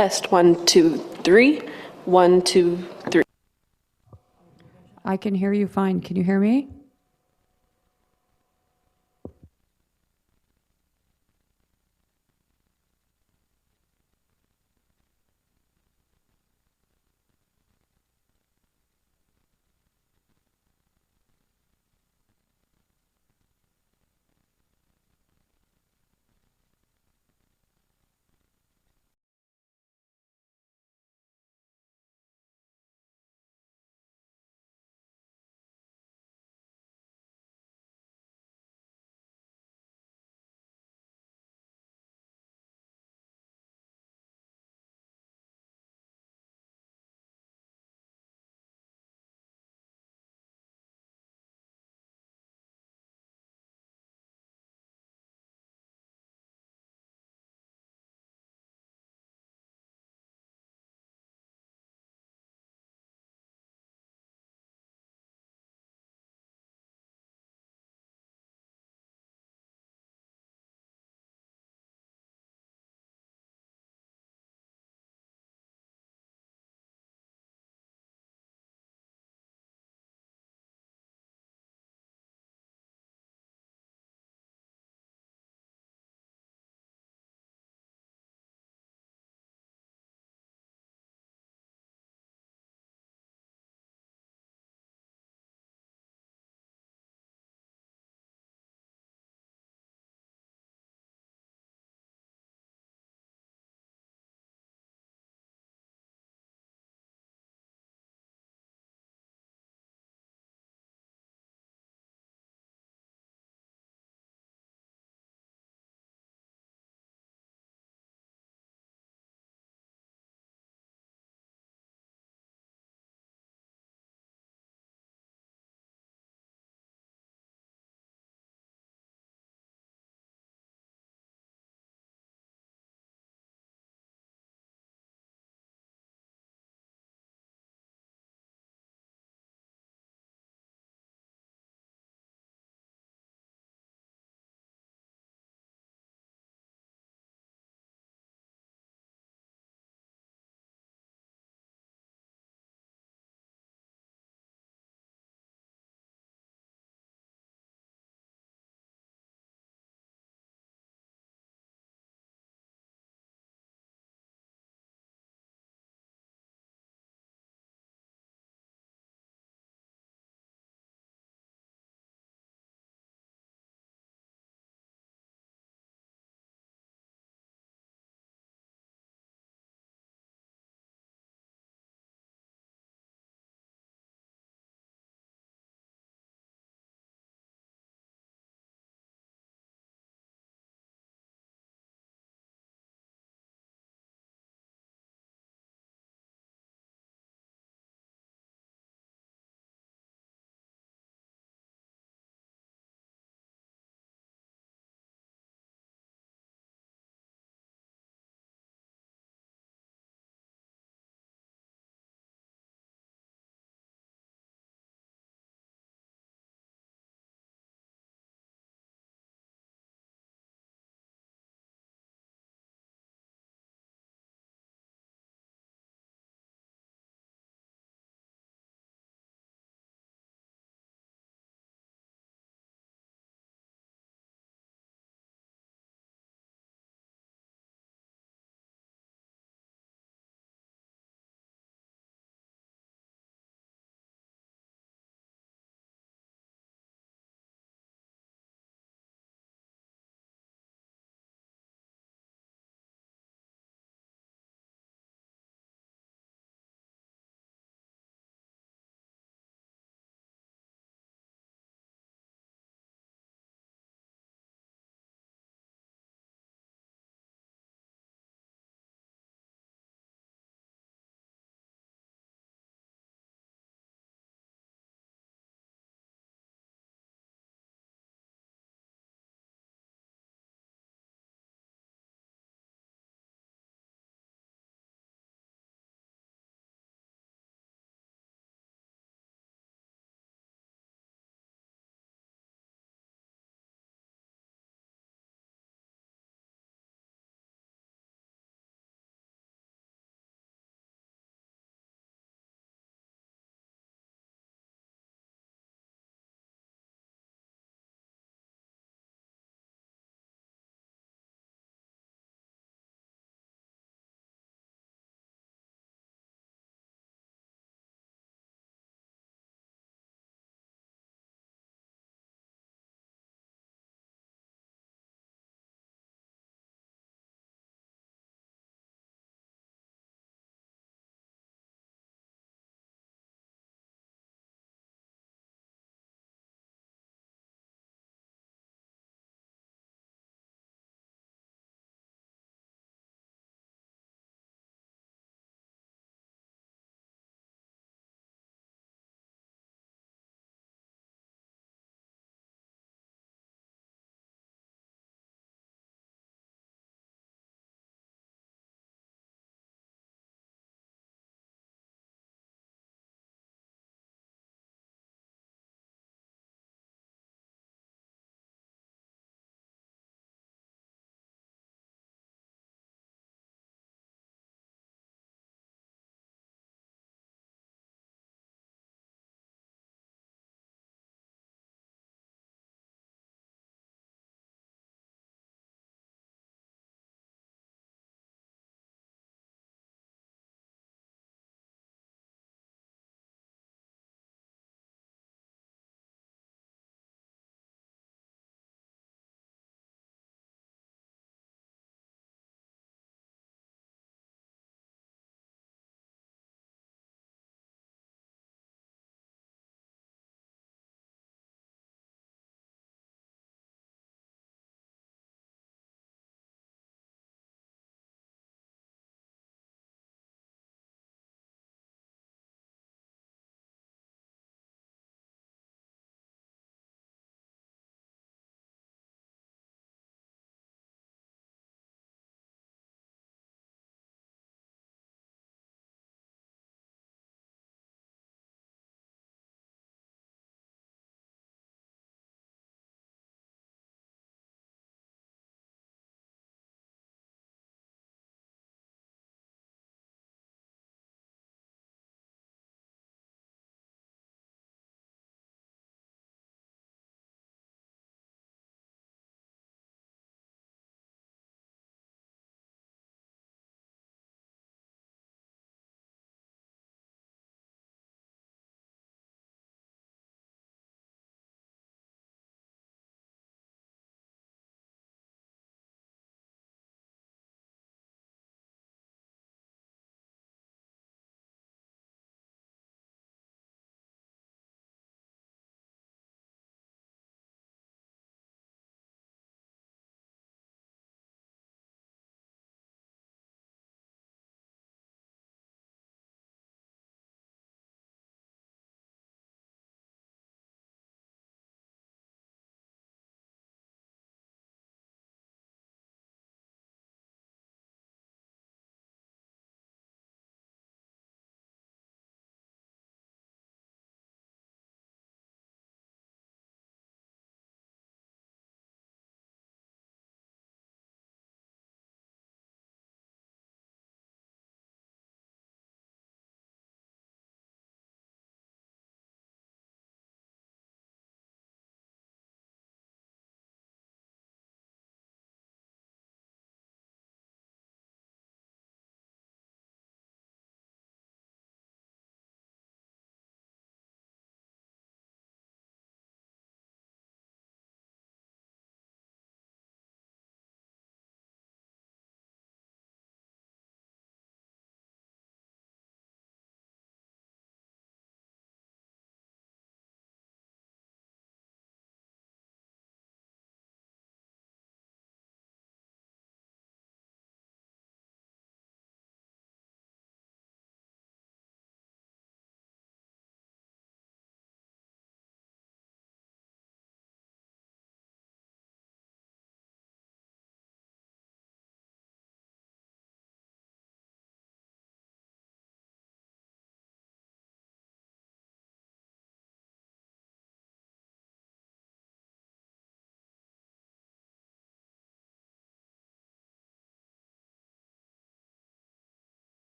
Test 1, 2, 3. 1, 2, 3. I can hear you fine. Can you hear me?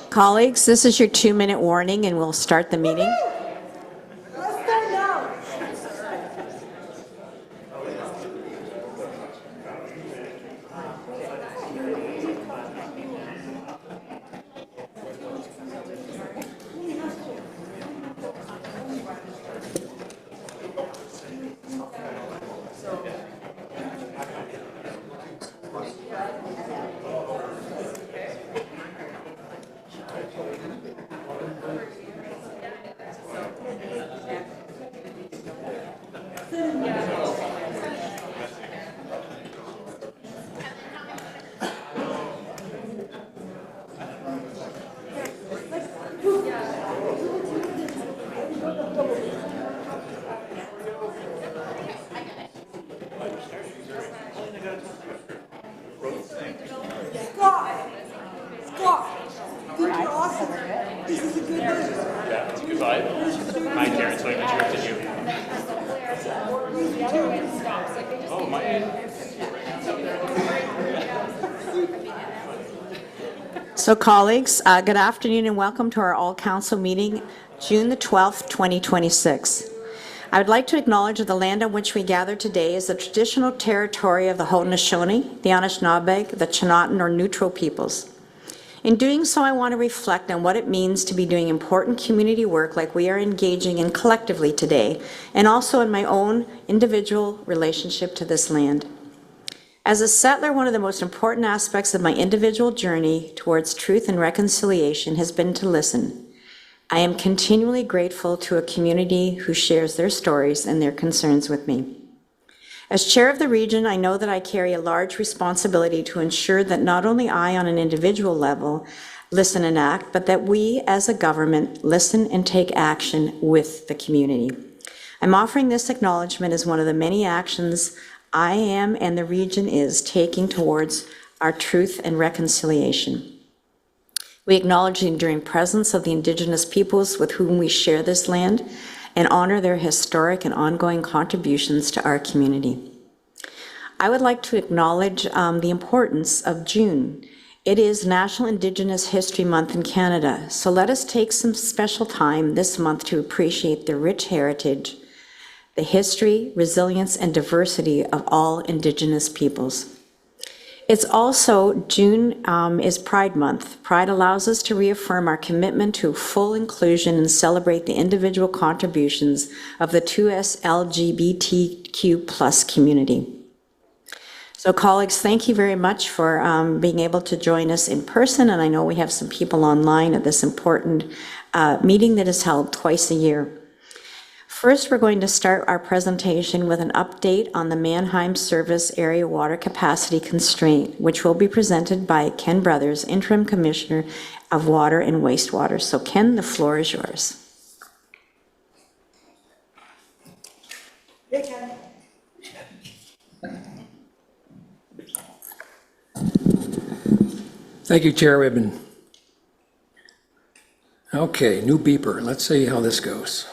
Colleagues, this is your 2-minute warning, and we'll start the meeting. Let's start now. Scott! Scott! Good, you're awesome. This is a good news. Yeah, it's a good vibe. Hi, Karen. So I interrupted you. Oh, my. So colleagues, good afternoon and welcome to our all-council meeting, June the 12th, 2026. I would like to acknowledge that the land on which we gather today is the traditional territory of the Haudenosaunee, the Anishinaabe, the Chinootan or Neutral peoples. In doing so, I want to reflect on what it means to be doing important community work like we are engaging in collectively today, and also in my own individual relationship to this land. As a settler, one of the most important aspects of my individual journey towards truth and reconciliation has been to listen. I am continually grateful to a community who shares their stories and their concerns with me. As chair of the region, I know that I carry a large responsibility to ensure that not only I, on an individual level, listen and act, but that we, as a government, listen and take action with the community. I'm offering this acknowledgement as one of the many actions I am and the region is taking towards our truth and reconciliation. We acknowledge the enduring presence of the Indigenous peoples with whom we share this land and honor their historic and ongoing contributions to our community. I would like to acknowledge the importance of June. It is National Indigenous History Month in Canada, so let us take some special time this month to appreciate the rich heritage, the history, resilience, and diversity of all Indigenous peoples. It's also, June is Pride Month. Pride allows us to reaffirm our commitment to full inclusion and celebrate the individual contributions of the 2S LGBTQ+ community. So colleagues, thank you very much for being able to join us in person, and I know we have some people online at this important meeting that is held twice a year. First, we're going to start our presentation with an update on the Mannheim Service Area Water Capacity Constraint, which will be presented by Ken Brothers, Interim Commissioner of Water and Wastewater. So Ken, the floor is yours. Hey, Ken. Thank you, Chair Ribbon. Okay, new beeper. Let's see how this goes.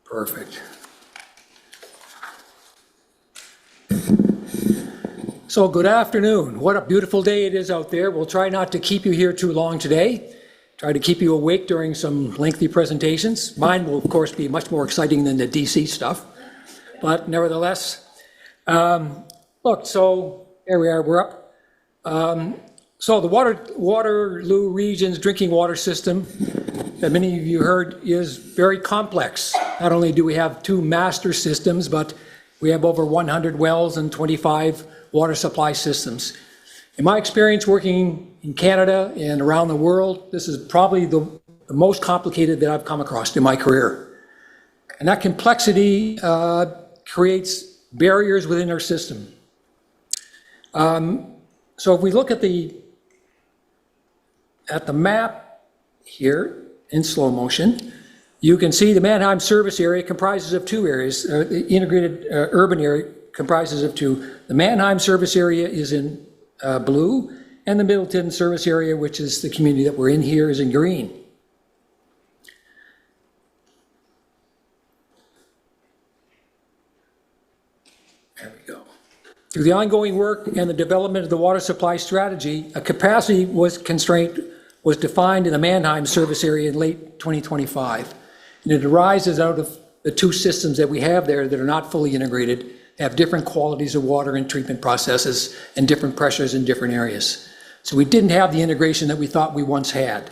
Perfect. So good afternoon. What a beautiful day it is out there. We'll try not to keep you here too long today. Try to keep you awake during some lengthy presentations. Mine will, of course, be much more exciting than the DC stuff. But nevertheless, look, so here we are, we're up. So the Waterloo region's drinking water system that many of you heard is very complex. Not only do we have 2 master systems, but we have over 100 wells and 25 water supply systems. In my experience working in Canada and around the world, this is probably the most complicated that I've come across in my career. And that complexity creates barriers within our system. So if we look at the map here, in slow motion, you can see the Mannheim service area comprises of 2 areas. The integrated urban area comprises of 2. The Mannheim service area is in blue, and the Middleton service area, which is the community that we're in here, is in green. There we go. Through the ongoing work and the development of the water supply strategy, a capacity constraint was defined in the Mannheim service area in late 2025. And it arises out of the two systems that we have there that are not fully integrated, have different qualities of water and treatment processes and different pressures in different areas. So we didn't have the integration that we thought we once had.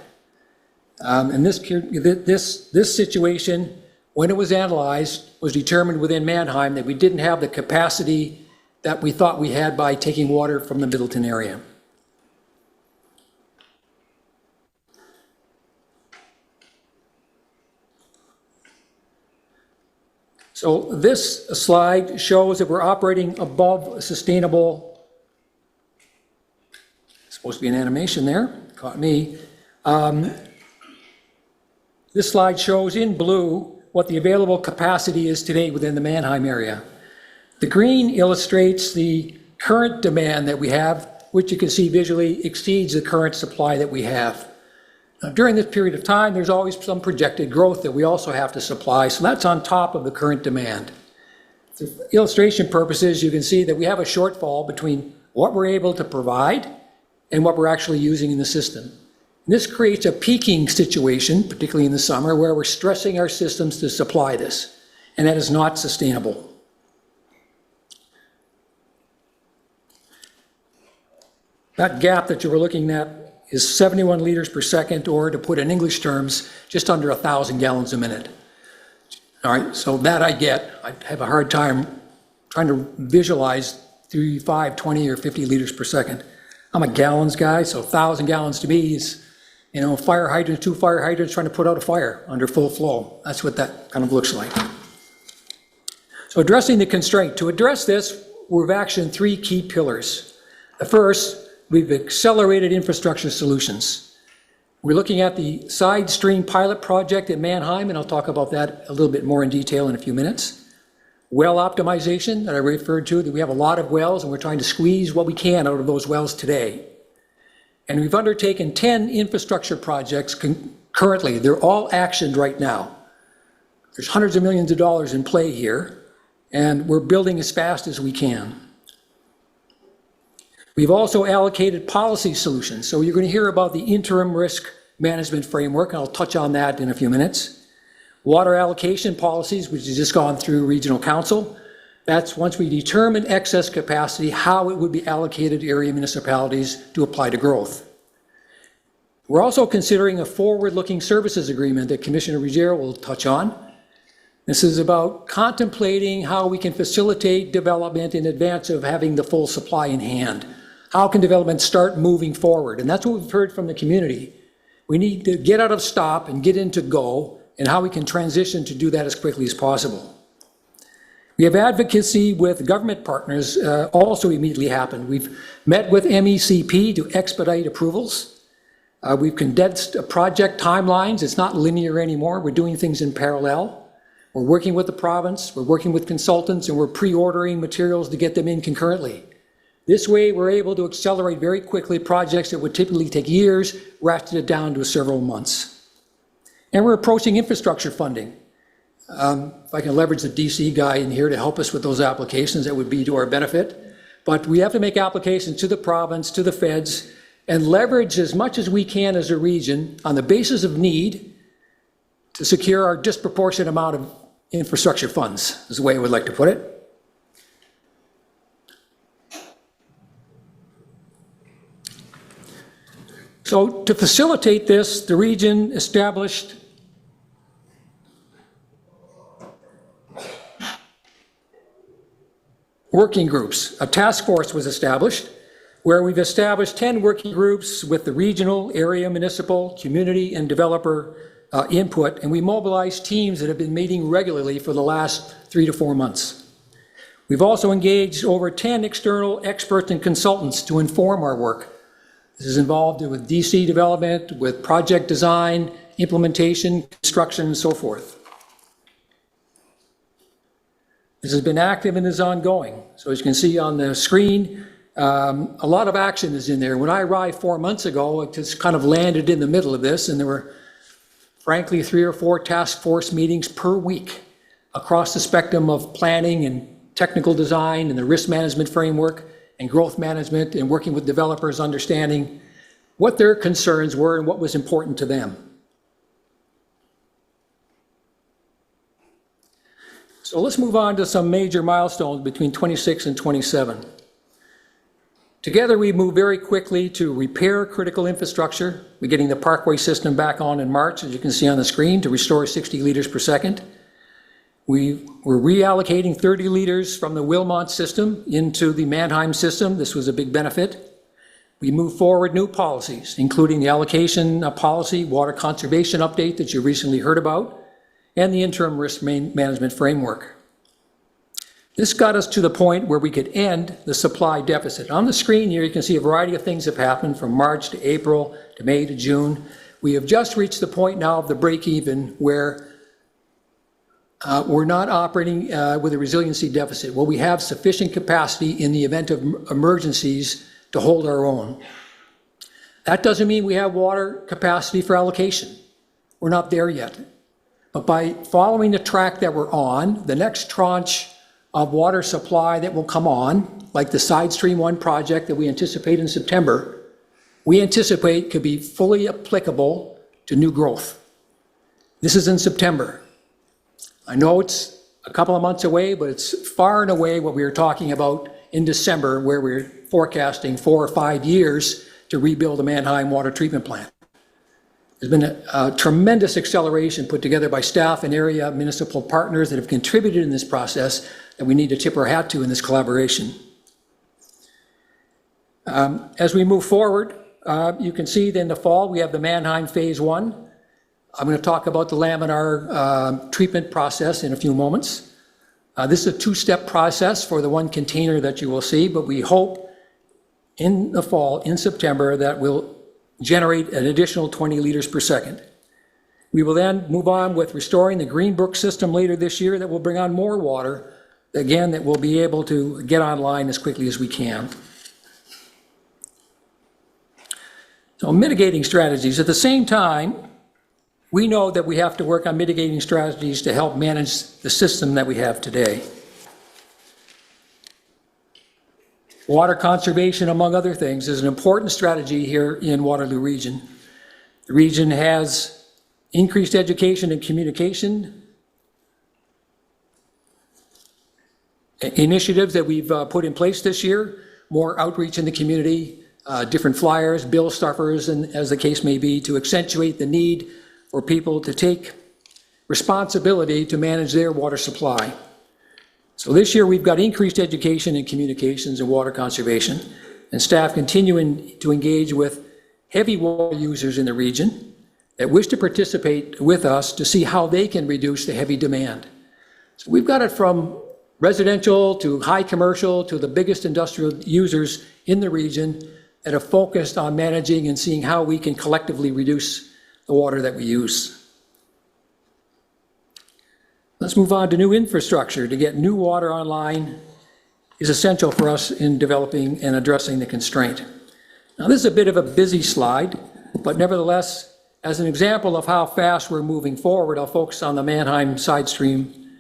And this situation, when it was analyzed, was determined within Mannheim that we didn't have the capacity that we thought we had by taking water from the Middleton area. So this slide shows that we're operating above a sustainable, supposed to be an animation there, caught me. This slide shows in blue what the available capacity is today within the Mannheim area. The green illustrates the current demand that we have, which you can see visually exceeds the current supply that we have. Now, during this period of time, there's always some projected growth that we also have to supply, so that's on top of the current demand. For illustration purposes, you can see that we have a shortfall between what we're able to provide and what we're actually using in the system. And this creates a peaking situation, particularly in the summer, where we're stressing our systems to supply this, and that is not sustainable. That gap that you were looking at is 71 liters per second, or to put in English terms, just under 1,000 gallons a minute. All right, so that I get. I have a hard time trying to visualize 35, 20, or 50 liters per second. I'm a gallons guy, so 1,000 gallons to me is, you know, fire hydrants, 2 fire hydrants trying to put out a fire under full flow. That's what that kind of looks like. So addressing the constraint. To address this, we've actioned 3 key pillars. The first, we've accelerated infrastructure solutions. We're looking at the side stream pilot project at Mannheim, and I'll talk about that a little bit more in detail in a few minutes. Well optimization that I referred to, that we have a lot of wells and we're trying to squeeze what we can out of those wells today. And we've undertaken 10 infrastructure projects currently. They're all actioned right now. There's hundreds of millions of dollars in play here, and we're building as fast as we can. We've also allocated policy solutions. So you're going to hear about the interim risk management framework, and I'll touch on that in a few minutes. Water allocation policies, which has just gone through regional council. That's once we determine excess capacity, how it would be allocated to area municipalities to apply to growth. We're also considering a forward-looking services agreement that Commissioner Ruggiero will touch on. This is about contemplating how we can facilitate development in advance of having the full supply in hand. How can development start moving forward? And that's what we've heard from the community. We need to get out of stop and get into go, and how we can transition to do that as quickly as possible. We have advocacy with government partners also immediately happened. We've met with MECP to expedite approvals. We've condensed project timelines. It's not linear anymore. We're doing things in parallel. We're working with the province, we're working with consultants, and we're pre-ordering materials to get them in concurrently. This way, we're able to accelerate very quickly projects that would typically take years, ratchet it down to several months. And we're approaching infrastructure funding. If I can leverage the DC guy in here to help us with those applications, that would be to our benefit. But we have to make applications to the province, to the feds, and leverage as much as we can as a region on the basis of need to secure our disproportionate amount of infrastructure funds, is the way I would like to put it. So to facilitate this, the region established working groups. A task force was established where we've established 10 working groups with the regional, area, municipal, community, and developer input, and we mobilized teams that have been meeting regularly for the last 3 to 4 months. We've also engaged over 10 external experts and consultants to inform our work. This is involved with DC development, with project design, implementation, construction, and so forth. This has been active and is ongoing. So as you can see on the screen, a lot of action is in there. When I arrived 4 months ago, it just kind of landed in the middle of this, and there were, frankly, 3 or 4 task force meetings per week across the spectrum of planning and technical design and the risk management framework and growth management and working with developers, understanding what their concerns were and what was important to them. So let's move on to some major milestones between 26 and 27. Together, we moved very quickly to repair critical infrastructure. We're getting the Parkway system back on in March, as you can see on the screen, to restore 60 liters per second. We were reallocating 30 liters from the Wilmot system into the Mannheim system. This was a big benefit. We moved forward new policies, including the allocation policy, water conservation update that you recently heard about, and the interim risk management framework. This got us to the point where we could end the supply deficit. On the screen here, you can see a variety of things have happened from March to April to May to June. We have just reached the point now of the break-even where we're not operating with a resiliency deficit. Well, we have sufficient capacity in the event of emergencies to hold our own. That doesn't mean we have water capacity for allocation. We're not there yet. But by following the track that we're on, the next tranche of water supply that will come on, like the Side Stream 1 project that we anticipate in September, we anticipate could be fully applicable to new growth. This is in September. I know it's a couple of months away, but it's far and away what we were talking about in December, where we're forecasting 4 or 5 years to rebuild the Mannheim water treatment plant. There's been a tremendous acceleration put together by staff and area municipal partners that have contributed in this process that we need to tip our hat to in this collaboration. As we move forward, you can see that in the fall we have the Mannheim Phase 1. I'm going to talk about the laminar treatment process in a few moments. This is a two-step process for the one container that you will see, but we hope in the fall, in September, that will generate an additional 20 liters per second. We will then move on with restoring the Greenbrook system later this year that will bring on more water, again, that we'll be able to get online as quickly as we can. So mitigating strategies. At the same time, we know that we have to work on mitigating strategies to help manage the system that we have today. Water conservation, among other things, is an important strategy here in Waterloo Region. The region has increased education and communication initiatives that we've put in place this year, more outreach in the community, different flyers, bill stuffers, and as the case may be, to accentuate the need for people to take responsibility to manage their water supply. So this year we've got increased education in communications and water conservation, and staff continuing to engage with heavy water users in the region that wish to participate with us to see how they can reduce the heavy demand. So we've got it from residential to high commercial to the biggest industrial users in the region that are focused on managing and seeing how we can collectively reduce the water that we use. Let's move on to new infrastructure. To get new water online is essential for us in developing and addressing the constraint. Now, this is a bit of a busy slide, but nevertheless, as an example of how fast we're moving forward, I'll focus on the Mannheim side stream.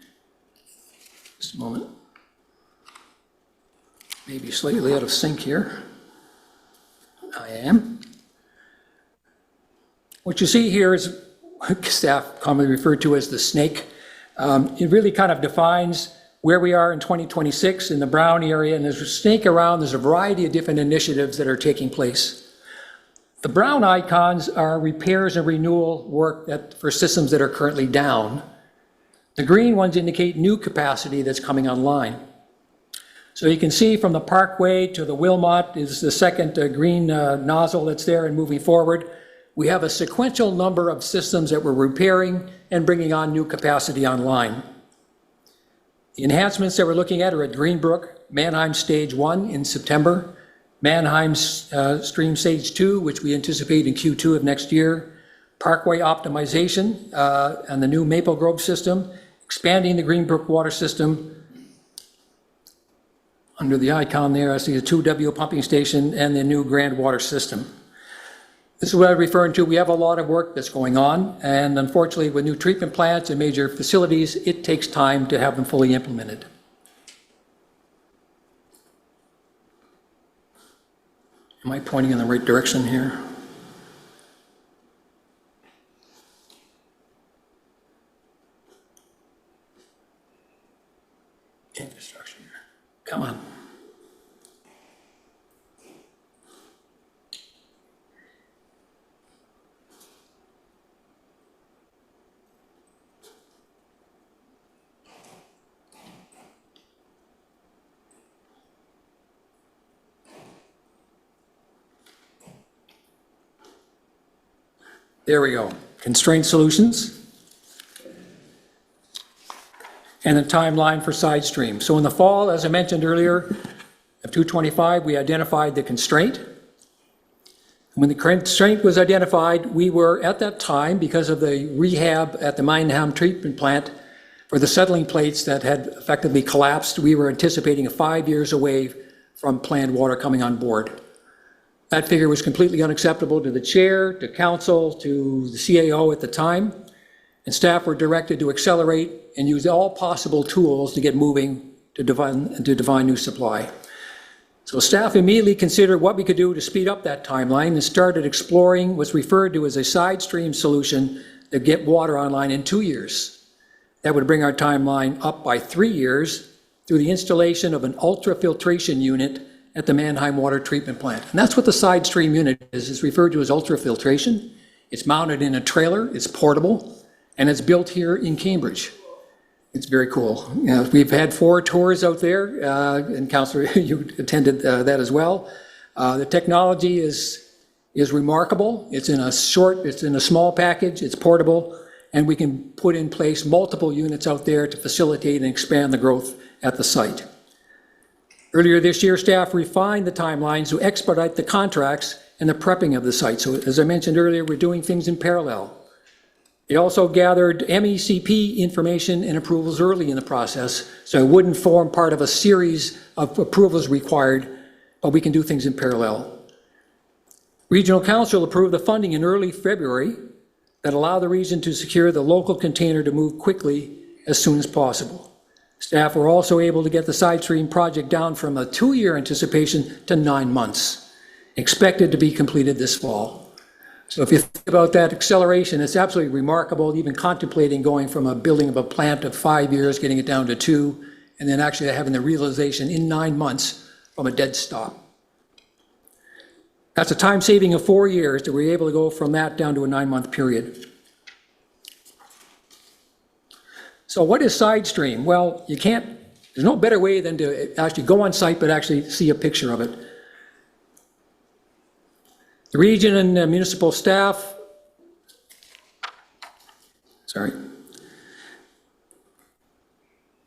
Just a moment. Maybe slightly out of sync here. I am. What you see here is what staff commonly referred to as the snake. It really kind of defines where we are in 2026 in the brown area, and there's a snake around. There's a variety of different initiatives that are taking place. The brown icons are repairs and renewal work for systems that are currently down. The green ones indicate new capacity that's coming online. So you can see from the Parkway to the Wilmot is the second green nozzle that's there and moving forward. We have a sequential number of systems that we're repairing and bringing on new capacity online. The enhancements that we're looking at are at Greenbrook, Mannheim Stage 1 in September, Mannheim Stream Stage 2, which we anticipate in Q2 of next year, Parkway optimization and the new Maple Grove system, expanding the Greenbrook water system. Under the icon there, I see the 2W pumping station and the new Grand Water system. This is what I'm referring to. We have a lot of work that's going on, and unfortunately with new treatment plants and major facilities, it takes time to have them fully implemented. Am I pointing in the right direction here? Infrastructure. Come on. There we go. Constraint solutions. And a timeline for side stream. So in the fall, as I mentioned earlier, of 225, we identified the constraint. When the constraint was identified, we were at that time, because of the rehab at the Mineham treatment plant for the settling plates that had effectively collapsed, we were anticipating 5 years away from planned water coming on board. That figure was completely unacceptable to the chair, to council, to the CAO at the time, and staff were directed to accelerate and use all possible tools to get moving to divine new supply. So staff immediately considered what we could do to speed up that timeline and started exploring what's referred to as a side stream solution to get water online in 2 years. That would bring our timeline up by 3 years through the installation of an ultrafiltration unit at the Mannheim Water Treatment Plant. And that's what the side stream unit is. It's referred to as ultrafiltration. It's mounted in a trailer, it's portable, and it's built here in Cambridge. It's very cool. You know, we've had 4 tours out there, and Councillor, you attended that as well. The technology is remarkable. It's in a small package, it's portable, and we can put in place multiple units out there to facilitate and expand the growth at the site. Earlier this year, staff refined the timelines to expedite the contracts and the prepping of the site. So as I mentioned earlier, we're doing things in parallel. They also gathered MECP information and approvals early in the process, so it wouldn't form part of a series of approvals required, but we can do things in parallel. Regional Council approved the funding in early February that allowed the region to secure the local container to move quickly as soon as possible. Staff were also able to get the side stream project down from a 2-year anticipation to 9 months, expected to be completed this fall. So if you think about that acceleration, it's absolutely remarkable, even contemplating going from a building of a plant of 5 years, getting it down to 2, and then actually having the realization in 9 months from a dead stop. That's a time saving of 4 years that we're able to go from that down to a 9-month period. So what is side stream? Well, there's no better way than to actually go on site but actually see a picture of it. The region and municipal staff,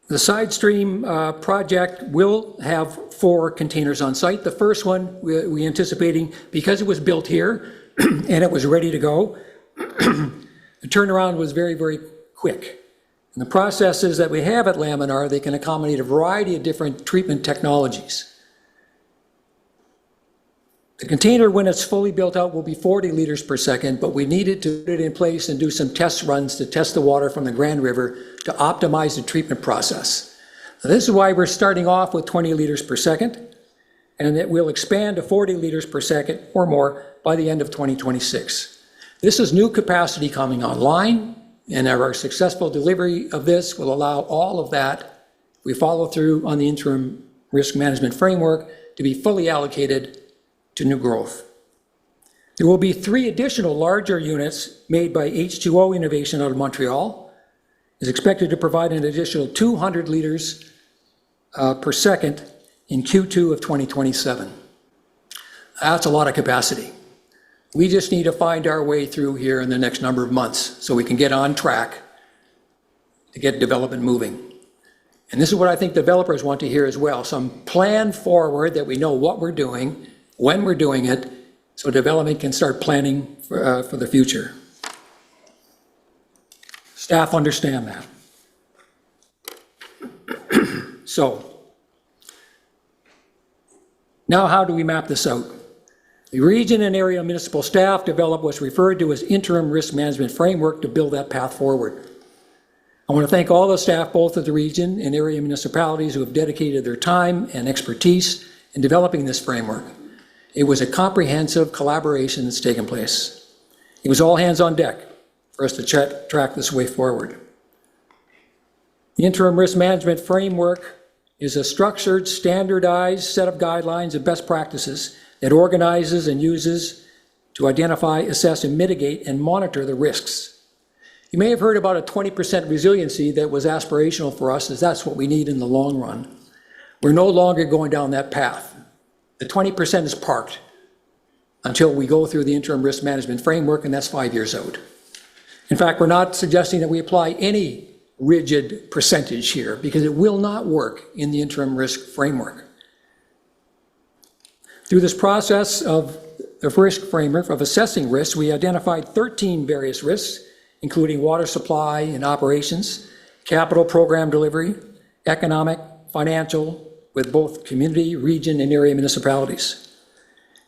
the side stream project will have 4 containers on site. The first one we anticipating, because it was built here and it was ready to go, the turnaround was very, very quick. And the processes that we have at Laminar, they can accommodate a variety of different treatment technologies. The container, when it's fully built out, will be 40 liters per second, but we needed to put it in place and do some test runs to test the water from the Grand River to optimize the treatment process. Now, this is why we're starting off with 20 liters per second, and it will expand to 40 liters per second or more by the end of 2026. This is new capacity coming online, and our successful delivery of this will allow all of that, we follow through on the interim risk management framework, to be fully allocated to new growth. There will be 3 additional larger units made by H2O Innovation out of Montreal. Is expected to provide an additional 200 liters per second in Q2 of 2027. That's a lot of capacity. We just need to find our way through here in the next number of months so we can get on track to get development moving. And this is what I think developers want to hear as well, some plan forward that we know what we're doing, when we're doing it, so development can start planning for the future. Staff understand that. So, now how do we map this out? The region and area municipal staff develop what's referred to as interim risk management framework to build that path forward. I want to thank all the staff, both of the region and area municipalities, who have dedicated their time and expertise in developing this framework. It was a comprehensive collaboration that's taken place. It was all hands on deck for us to track this way forward. The interim risk management framework is a structured, standardized set of guidelines and best practices that organizes and uses to identify, assess, and mitigate and monitor the risks. You may have heard about a 20% resiliency that was aspirational for us, as that's what we need in the long run. We're no longer going down that path. The 20% is parked until we go through the interim risk management framework, and that's 5 years out. In fact, we're not suggesting that we apply any rigid percentage here because it will not work in the interim risk framework. Through this process of the risk framework of assessing risks, we identified 13 various risks, including water supply and operations, capital program delivery, economic, financial, with both community, region, and area municipalities.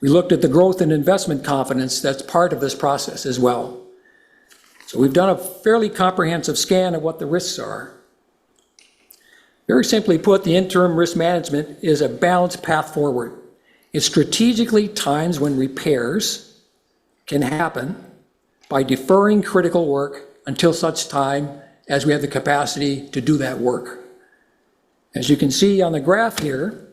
We looked at the growth and investment confidence that's part of this process as well. So we've done a fairly comprehensive scan of what the risks are. Very simply put, the interim risk management is a balanced path forward. It strategically times when repairs can happen by deferring critical work until such time as we have the capacity to do that work. As you can see on the graph here,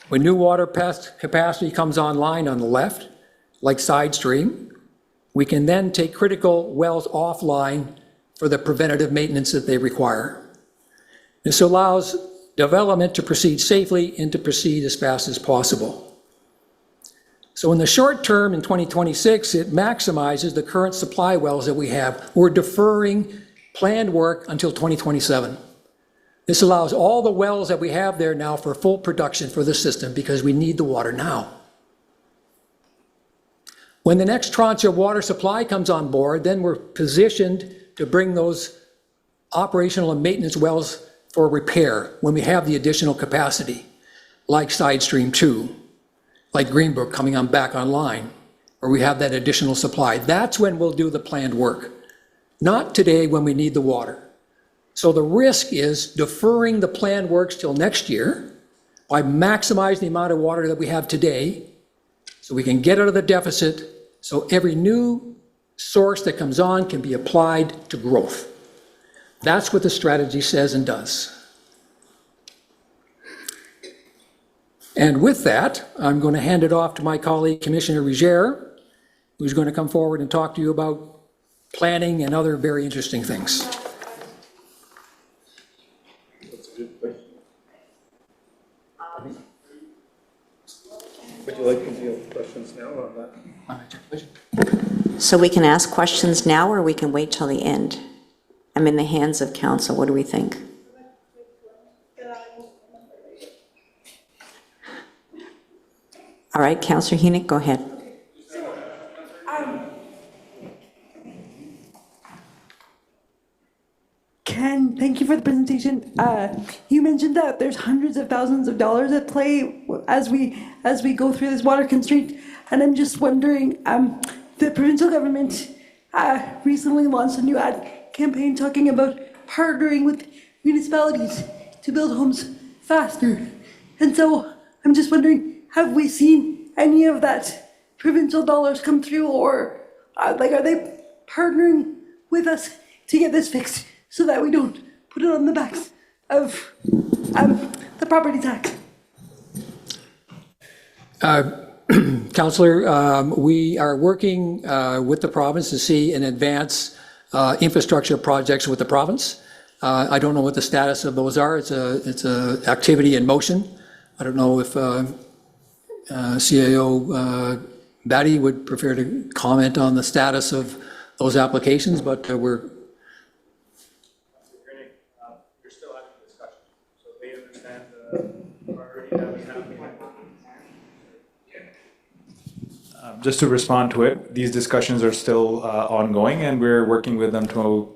when new water capacity comes online on the left, like side stream, we can then take critical wells offline for the preventative maintenance that they require. This allows development to proceed safely and to proceed as fast as possible. So in the short term, in 2026, it maximizes the current supply wells that we have. We're deferring planned work until 2027. This allows all the wells that we have there now for full production for the system because we need the water now. When the next tranche of water supply comes on board, then we're positioned to bring those operational and maintenance wells for repair when we have the additional capacity, like Side Stream 2, like Greenbrook coming on back online, where we have that additional supply. That's when we'll do the planned work, not today when we need the water. So the risk is deferring the planned works till next year by maximizing the amount of water that we have today so we can get out of the deficit so every new source that comes on can be applied to growth. That's what the strategy says and does. And with that, I'm going to hand it off to my colleague, Commissioner Rigier, who's going to come forward and talk to you about planning and other very interesting things. That's a good question. Would you like to field questions now on that? So we can ask questions now or we can wait till the end? I'm in the hands of council. What do we think? All right, Councillor Henick, go ahead. Ken, thank you for the presentation. You mentioned that there's hundreds of thousands of dollars at play as we go through this water constraint, and I'm just wondering, the provincial government recently launched a new ad campaign talking about partnering with municipalities to build homes faster, and so I'm just wondering, have we seen any of that provincial dollars come through, or are they partnering with us to get this fixed so that we don't put it on the backs of the property tax? Councillor, we are working with the province to see and advance infrastructure projects with the province. I don't know what the status of those are. It's a activity in motion. I don't know if CAO Batty would prefer to comment on the status of those applications, but we're still having discussion, so they understand the priority that we have. Just to respond to it, these discussions are still ongoing, and we're working with them to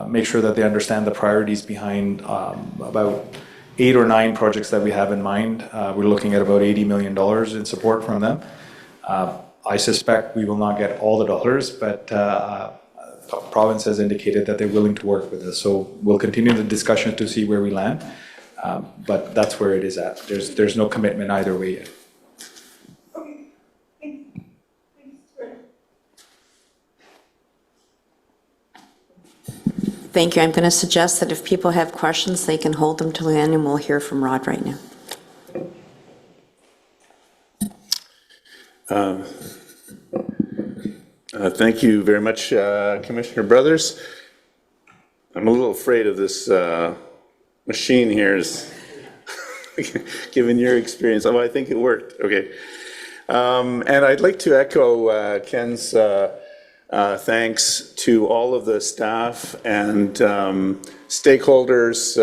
make sure that they understand the priorities behind about 8 or 9 projects that we have in mind. We're looking at about $80 million in support from them. I suspect we will not get all the dollars, but the province has indicated that they're willing to work with us. So we'll continue the discussion to see where we land, but that's where it is at. There's no commitment either way yet. Thank you. I'm going to suggest that if people have questions, they can hold them till the end, and we'll hear from Rod right now. Thank you very much, Commissioner Brothers. I'm a little afraid of this machine here, given your experience. Oh, I think it worked. Okay. And I'd like to echo Ken's thanks to all of the staff and stakeholders,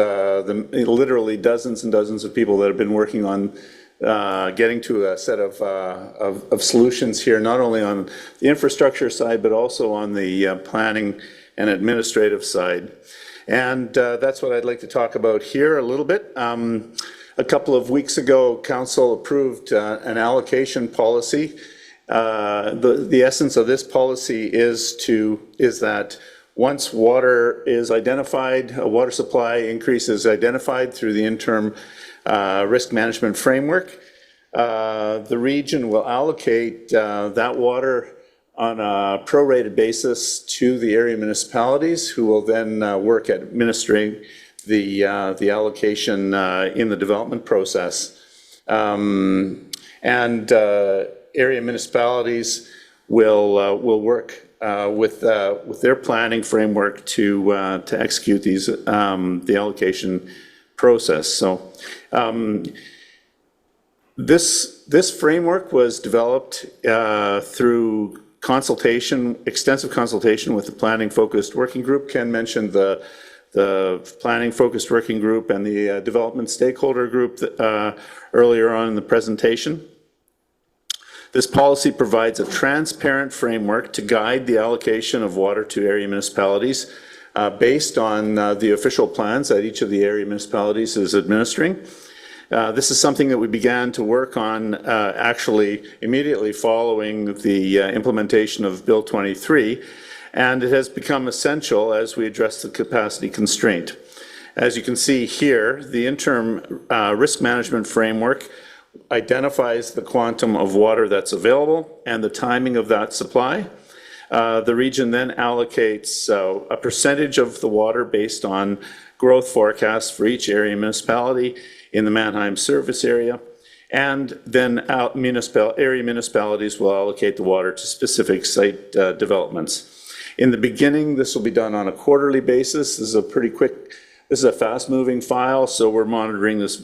literally dozens and dozens of people that have been working on getting to a set of solutions here, not only on the infrastructure side, but also on the planning and administrative side. And that's what I'd like to talk about here a little bit. A couple of weeks ago, Council approved an allocation policy. The essence of this policy is that once water is identified, a water supply increase is identified through the interim risk management framework, the region will allocate that water on a prorated basis to the area municipalities, who will then work at administering the allocation in the development process. Area municipalities will work with their planning framework to execute these the allocation process. So this framework was developed through extensive consultation with the planning focused working group. Ken mentioned the planning focused working group and the development stakeholder group earlier on in the presentation. This policy provides a transparent framework to guide the allocation of water to area municipalities based on the official plans that each of the area municipalities is administering. This is something that we began to work on actually immediately following the implementation of Bill 23, and it has become essential as we address the capacity constraint. As you can see here, the interim risk management framework identifies the quantum of water that's available and the timing of that supply. The region then allocates a percentage of the water based on growth forecasts for each area municipality in the Mannheim service area, and then area municipalities will allocate the water to specific site developments. In the beginning, this will be done on a quarterly basis. This is a fast-moving file, so we're monitoring this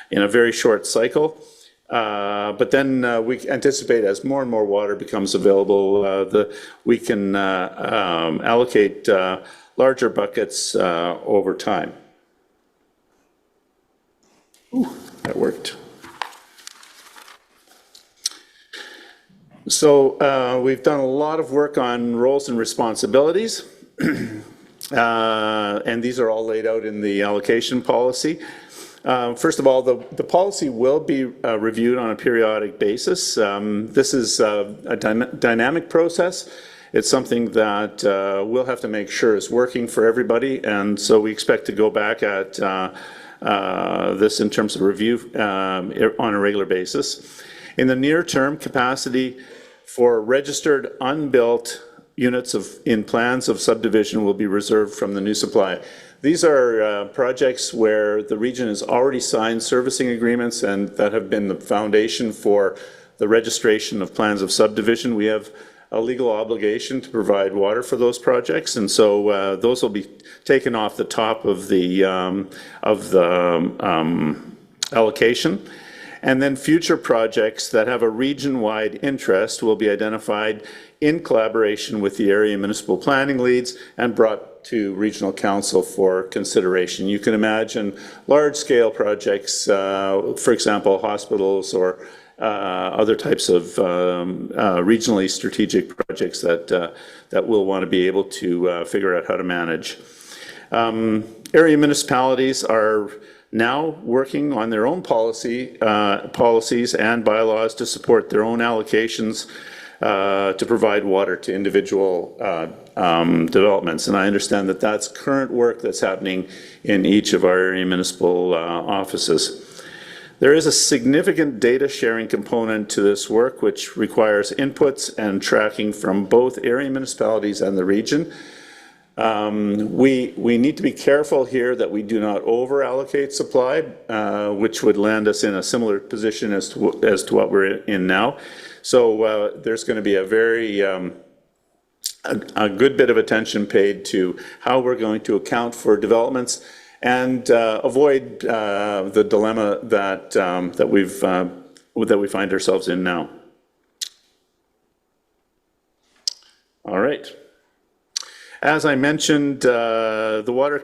in a very short cycle. But then we anticipate as more and more water becomes available, we can allocate larger buckets over time. Ooh, that worked. So we've done a lot of work on roles and responsibilities, and these are all laid out in the allocation policy. First of all, the policy will be reviewed on a periodic basis. This is a dynamic process. It's something that we'll have to make sure is working for everybody, and so we expect to go back at this in terms of review on a regular basis. In the near term, capacity for registered unbuilt units in plans of subdivision will be reserved from the new supply. These are projects where the region has already signed servicing agreements and that have been the foundation for the registration of plans of subdivision. We have a legal obligation to provide water for those projects, and so those will be taken off the top of the allocation. And then future projects that have a region-wide interest will be identified in collaboration with the area municipal planning leads and brought to regional council for consideration. You can imagine large-scale projects, for example, hospitals or other types of regionally strategic projects that we'll want to be able to figure out how to manage. Area municipalities are now working on their own policies and bylaws to support their own allocations to provide water to individual developments. And I understand that that's current work that's happening in each of our area municipal offices. There is a significant data sharing component to this work, which requires inputs and tracking from both area municipalities and the region. We need to be careful here that we do not over-allocate supply, which would land us in a similar position as to what we're in now. So there's going to be a very a good bit of attention paid to how we're going to account for developments and avoid the dilemma that we find ourselves in now. All right. As I mentioned, the water,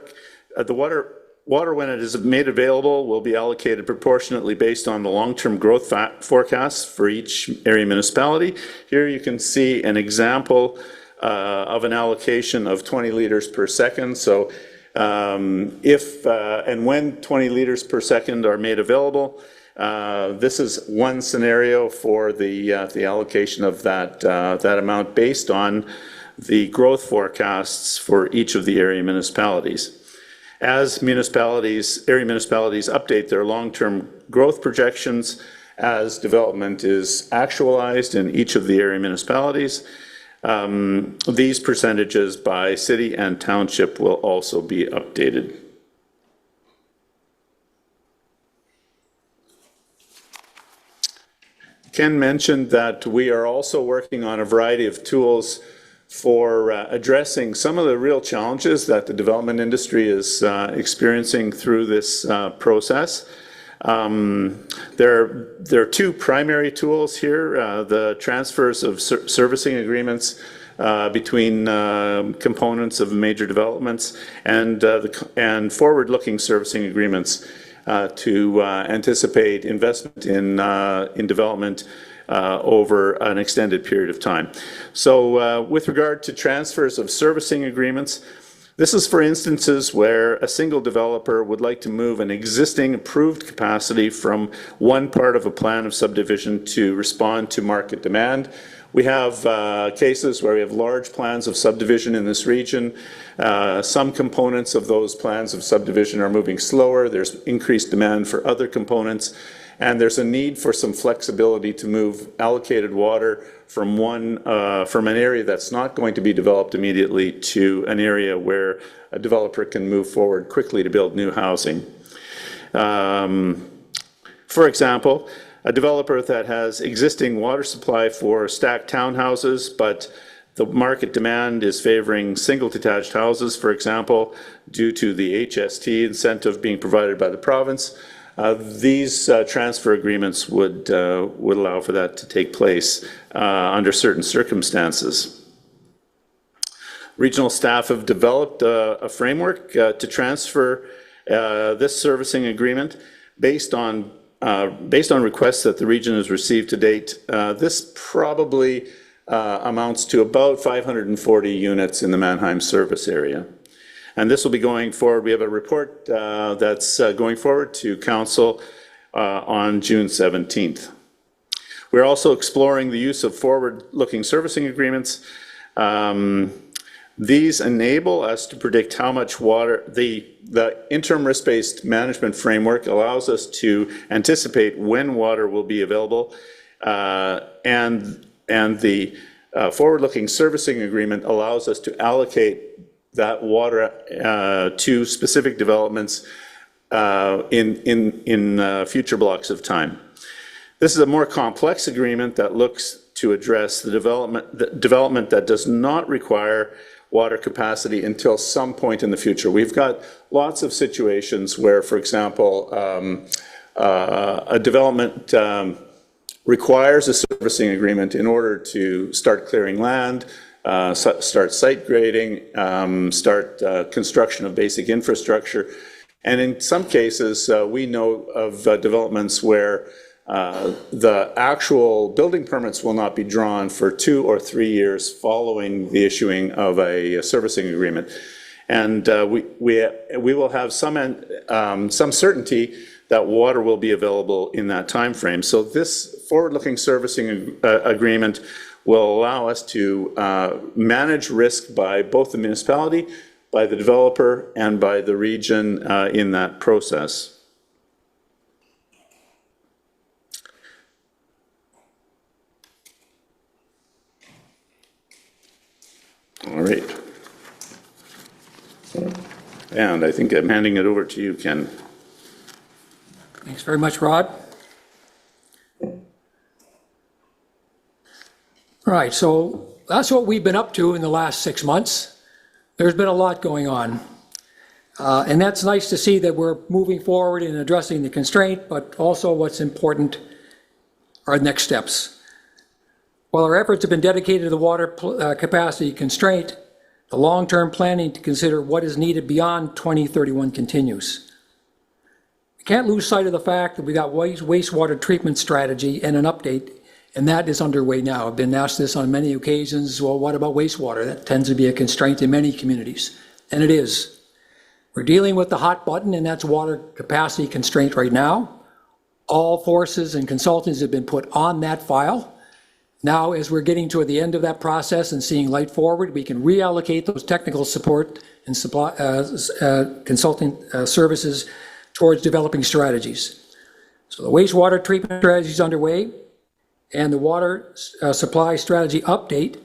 when it is made available, will be allocated proportionately based on the long-term growth forecasts for each area municipality. Here you can see an example of an allocation of 20 liters per second. So if and when 20 liters per second are made available, this is one scenario for the allocation of that amount based on the growth forecasts for each of the area municipalities. As area municipalities update their long-term growth projections as development is actualized in each of the area municipalities, these percentages by city and township will also be updated. Ken mentioned that we are also working on a variety of tools for addressing some of the real challenges that the development industry is experiencing through this process. There are two primary tools here, the transfers of servicing agreements between components of major developments and forward-looking servicing agreements to anticipate investment in development over an extended period of time. So with regard to transfers of servicing agreements, this is for instances where a single developer would like to move an existing approved capacity from one part of a plan of subdivision to respond to market demand. We have cases where we have large plans of subdivision in this region. Some components of those plans of subdivision are moving slower. There's increased demand for other components. And there's a need for some flexibility to move allocated water from an area that's not going to be developed immediately to an area where a developer can move forward quickly to build new housing. For example, a developer that has existing water supply for stacked townhouses, but the market demand is favoring single detached houses, for example, due to the HST incentive being provided by the province. These transfer agreements would allow for that to take place under certain circumstances. Regional staff have developed a framework to transfer this servicing agreement based on requests that the region has received to date. This probably amounts to about 540 units in the Mannheim service area. And this will be going forward. We have a report that's going forward to Council on June 17th. We're also exploring the use of forward-looking servicing agreements. These enable us to predict how much water, the interim risk-based management framework allows us to anticipate when water will be available, and the forward-looking servicing agreement allows us to allocate that water to specific developments in future blocks of time. This is a more complex agreement that looks to address the development that does not require water capacity until some point in the future. We've got lots of situations where, for example, a development requires a servicing agreement in order to start clearing land, start site grading, start construction of basic infrastructure. And in some cases, we know of developments where the actual building permits will not be drawn for 2 or 3 years following the issuing of a servicing agreement. And we will have some certainty that water will be available in that time frame. So this forward-looking servicing agreement will allow us to manage risk by both the municipality, by the developer, and by the region in that process. All right. And I think I'm handing it over to you, Ken. Thanks very much, Rod. All right, so that's what we've been up to in the last 6 months. There's been a lot going on. And that's nice to see that we're moving forward in addressing the constraint, but also what's important are next steps. While our efforts have been dedicated to the water capacity constraint, the long-term planning to consider what is needed beyond 2031 continues. We can't lose sight of the fact that we got wastewater treatment strategy and an update, and that is underway now. I've been asked this on many occasions, well, what about wastewater? That tends to be a constraint in many communities, and it is. We're dealing with the hot button, and that's water capacity constraint right now. All forces and consultants have been put on that file. Now, as we're getting toward the end of that process and seeing light forward, we can reallocate those technical support and supply, consulting services towards developing strategies. So the wastewater treatment strategy is underway, and the water supply strategy update,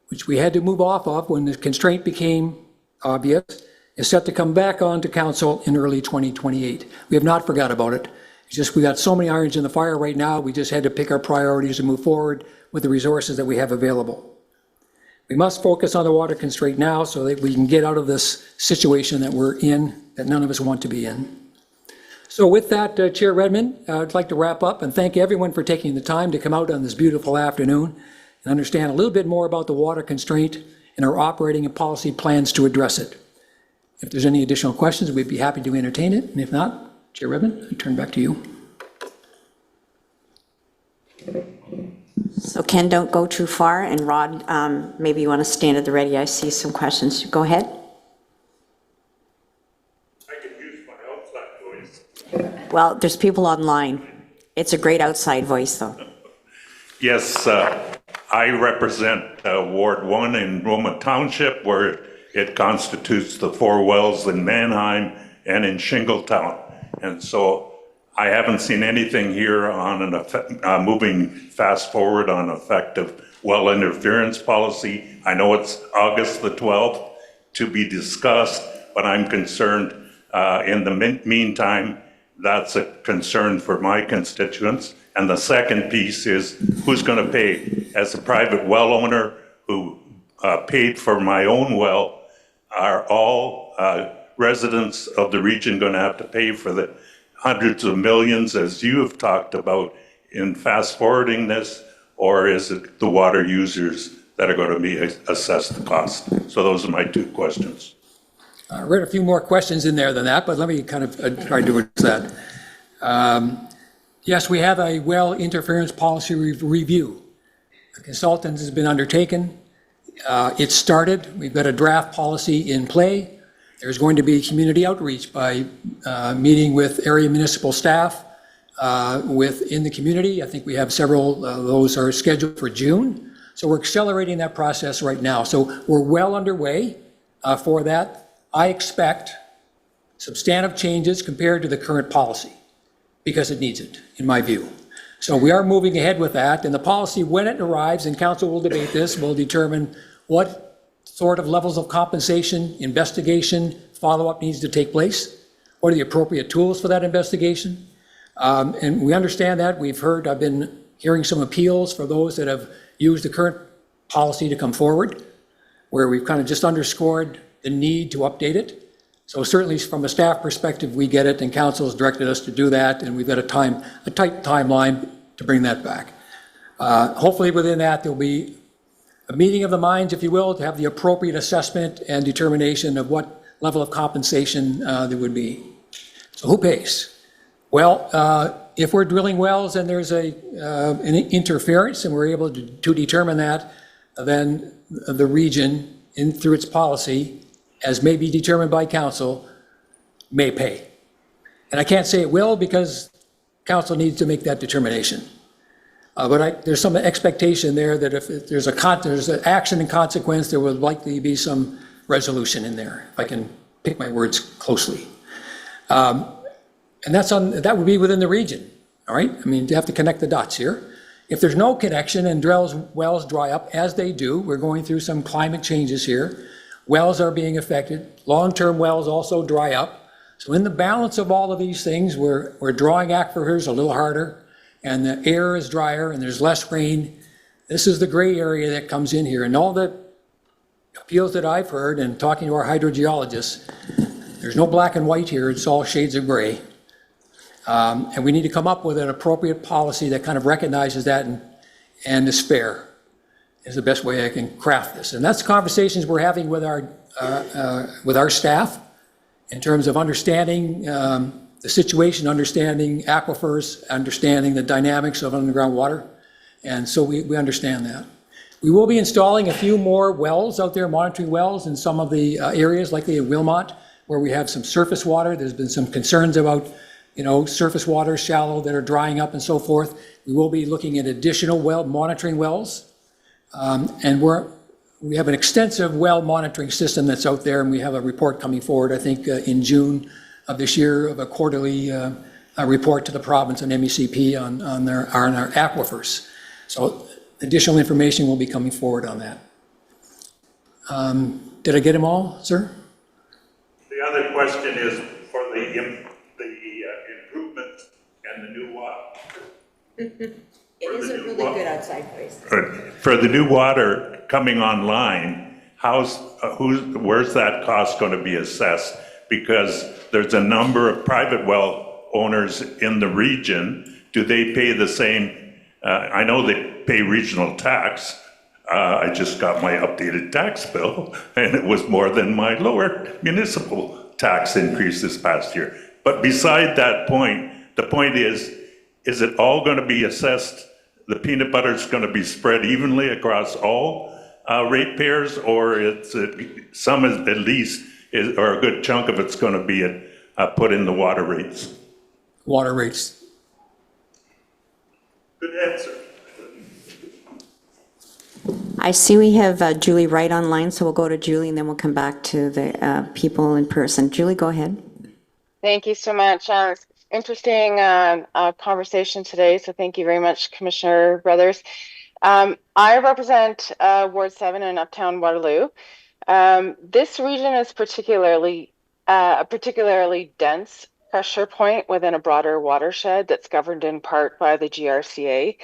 which we had to move off of when the constraint became obvious, is set to come back on to council in early 2028. We have not forgot about it. It's just we got so many irons in the fire right now, we just had to pick our priorities and move forward with the resources that we have available. We must focus on the water constraint now so that we can get out of this situation that we're in, that none of us want to be in. So with that, Chair Redmond, I'd like to wrap up and thank everyone for taking the time to come out on this beautiful afternoon and understand a little bit more about the water constraint and our operating and policy plans to address it. If there's any additional questions, we'd be happy to entertain it. And if not, Chair Redmond, I turn back to you. So Ken, don't go too far, and Rod, maybe you want to stand at the ready. I see some questions. Go ahead. I can use my outside voice. Well, there's people online. It's a great outside voice, though. Yes, I represent Ward 1 in Roma Township, where it constitutes the 4 wells in Manheim and in Shingletown. And so I haven't seen anything here on moving fast forward on effective well interference policy. I know it's August the 12th to be discussed, but I'm concerned in the meantime, that's a concern for my constituents. And the second piece is who's going to pay? As a private well owner who paid for my own well, are all residents of the region going to have to pay for the hundreds of millions, as you have talked about, in fast forwarding this, or is it the water users that are going to be assessed the cost? So those are my 2 questions. I read a few more questions in there than that, but let me kind of try to address that. Yes, we have a well interference policy review. The consultant has been undertaken. It started. We've got a draft policy in play. There's going to be community outreach by meeting with area municipal staff within the community. I think we have several of those are scheduled for June. So we're accelerating that process right now. So we're well underway for that. I expect substantive changes compared to the current policy because it needs it, in my view. So we are moving ahead with that, and the policy, when it arrives, and council will debate this, will determine what sort of levels of compensation, investigation, follow-up needs to take place. What are the appropriate tools for that investigation? And we understand that. I've been hearing some appeals for those that have used the current policy to come forward, where we've kind of just underscored the need to update it. So certainly from a staff perspective, we get it, and council has directed us to do that, and we've got a tight timeline to bring that back. Hopefully within that, there'll be a meeting of the minds, if you will, to have the appropriate assessment and determination of what level of compensation there would be. So who pays? Well, if we're drilling wells and there's an interference and we're able to determine that, then the region, through its policy, as may be determined by council, may pay. And I can't say it will because council needs to make that determination. But there's some expectation there that if there's an action and consequence, there will likely be some resolution in there, if I can pick my words closely. And that would be within the region, all right? I mean, you have to connect the dots here. If there's no connection and wells dry up, as they do, we're going through some climate changes here, wells are being affected. Long-term wells also dry up. So in the balance of all of these things, we're drawing aquifers a little harder, and the air is drier, and there's less rain. This is the gray area that comes in here. And all the appeals that I've heard and talking to our hydrogeologists, there's no black and white here, it's all shades of gray. And we need to come up with an appropriate policy that kind of recognizes that and is fair, is the best way I can craft this. And that's conversations we're having with our staff in terms of understanding the situation, understanding aquifers, understanding the dynamics of underground water. And so we understand that. We will be installing a few more wells out there, monitoring wells in some of the areas, likely in Wilmot, where we have some surface water. There's been some concerns about, surface water, shallow, that are drying up and so forth. We will be looking at additional well monitoring wells. And we have an extensive well monitoring system that's out there, and we have a report coming forward, I think, in June of this year, of a quarterly report to the province and MECP on our aquifers. So additional information will be coming forward on that. Did I get them all, sir? The other question is for the improvements and the new water. It isn't really good outside, please. For the new water coming online, where's that cost going to be assessed? Because there's a number of private well owners in the region. Do they pay the same? I know they pay regional tax. I just got my updated tax bill, and it was more than my lower municipal tax increase this past year. But beside that point, the point is it all going to be assessed? The peanut butter is going to be spread evenly across all ratepayers, or some at least, or a good chunk of it's going to be put in the water rates? Water rates. Good answer. I see we have Julie Wright online, so we'll go to Julie and then we'll come back to the people in person. Julie, go ahead. Thank you so much. Interesting conversation today, so thank you very much, Commissioner Brothers. I represent Ward 7 in Uptown Waterloo. This region is a particularly dense pressure point within a broader watershed that's governed in part by the GRCA.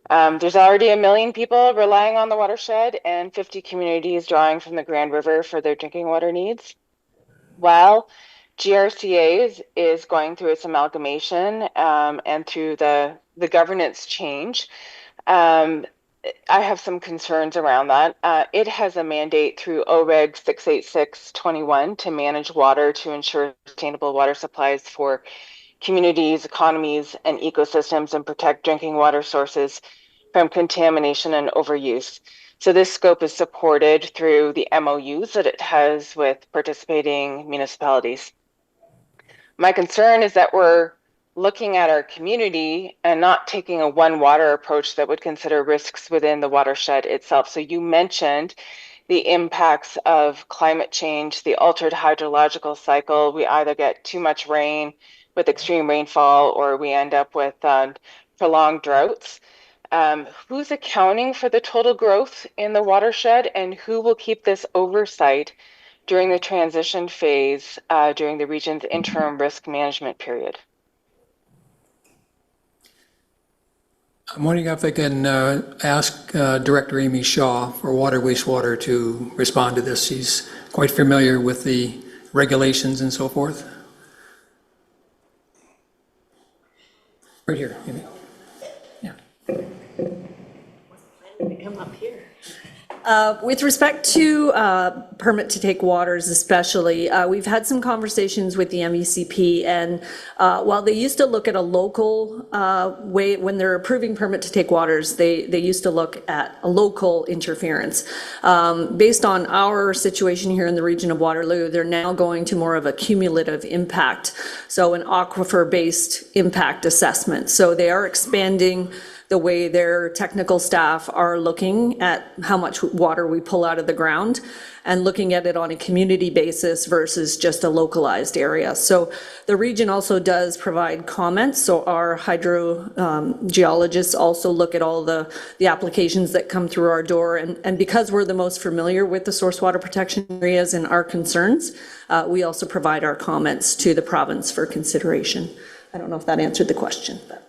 There's already 1 million people relying on the watershed and 50 communities drawing from the Grand River for their drinking water needs. While GRCA is going through its amalgamation and through the governance change, I have some concerns around that. It has a mandate through OREG 68621 to manage water to ensure sustainable water supplies for communities, economies, and ecosystems, and protect drinking water sources from contamination and overuse. So this scope is supported through the MOUs that it has with participating municipalities. My concern is that we're looking at our community and not taking a one water approach that would consider risks within the watershed itself. So you mentioned the impacts of climate change, the altered hydrological cycle. We either get too much rain with extreme rainfall, or we end up with prolonged droughts. Who's accounting for the total growth in the watershed, and who will keep this oversight during the transition phase during the region's interim risk management period? I'm wondering if I can ask Director Amy Shaw for Water Wastewater to respond to this. She's quite familiar with the regulations and so forth. Right here, Amy. Yeah. Come up here. With respect to permit to take waters especially, we've had some conversations with the MECP, and while they used to look at a local way, when they're approving permit to take waters, they used to look at a local interference. Based on our situation here in the region of Waterloo, they're now going to more of a cumulative impact, so an aquifer-based impact assessment. So they are expanding the way their technical staff are looking at how much water we pull out of the ground and looking at it on a community basis versus just a localized area. So the region also does provide comments. So our hydrogeologists also look at all the applications that come through our door. And because we're the most familiar with the source water protection areas and our concerns, we also provide our comments to the province for consideration. I don't know if that answered the question, but.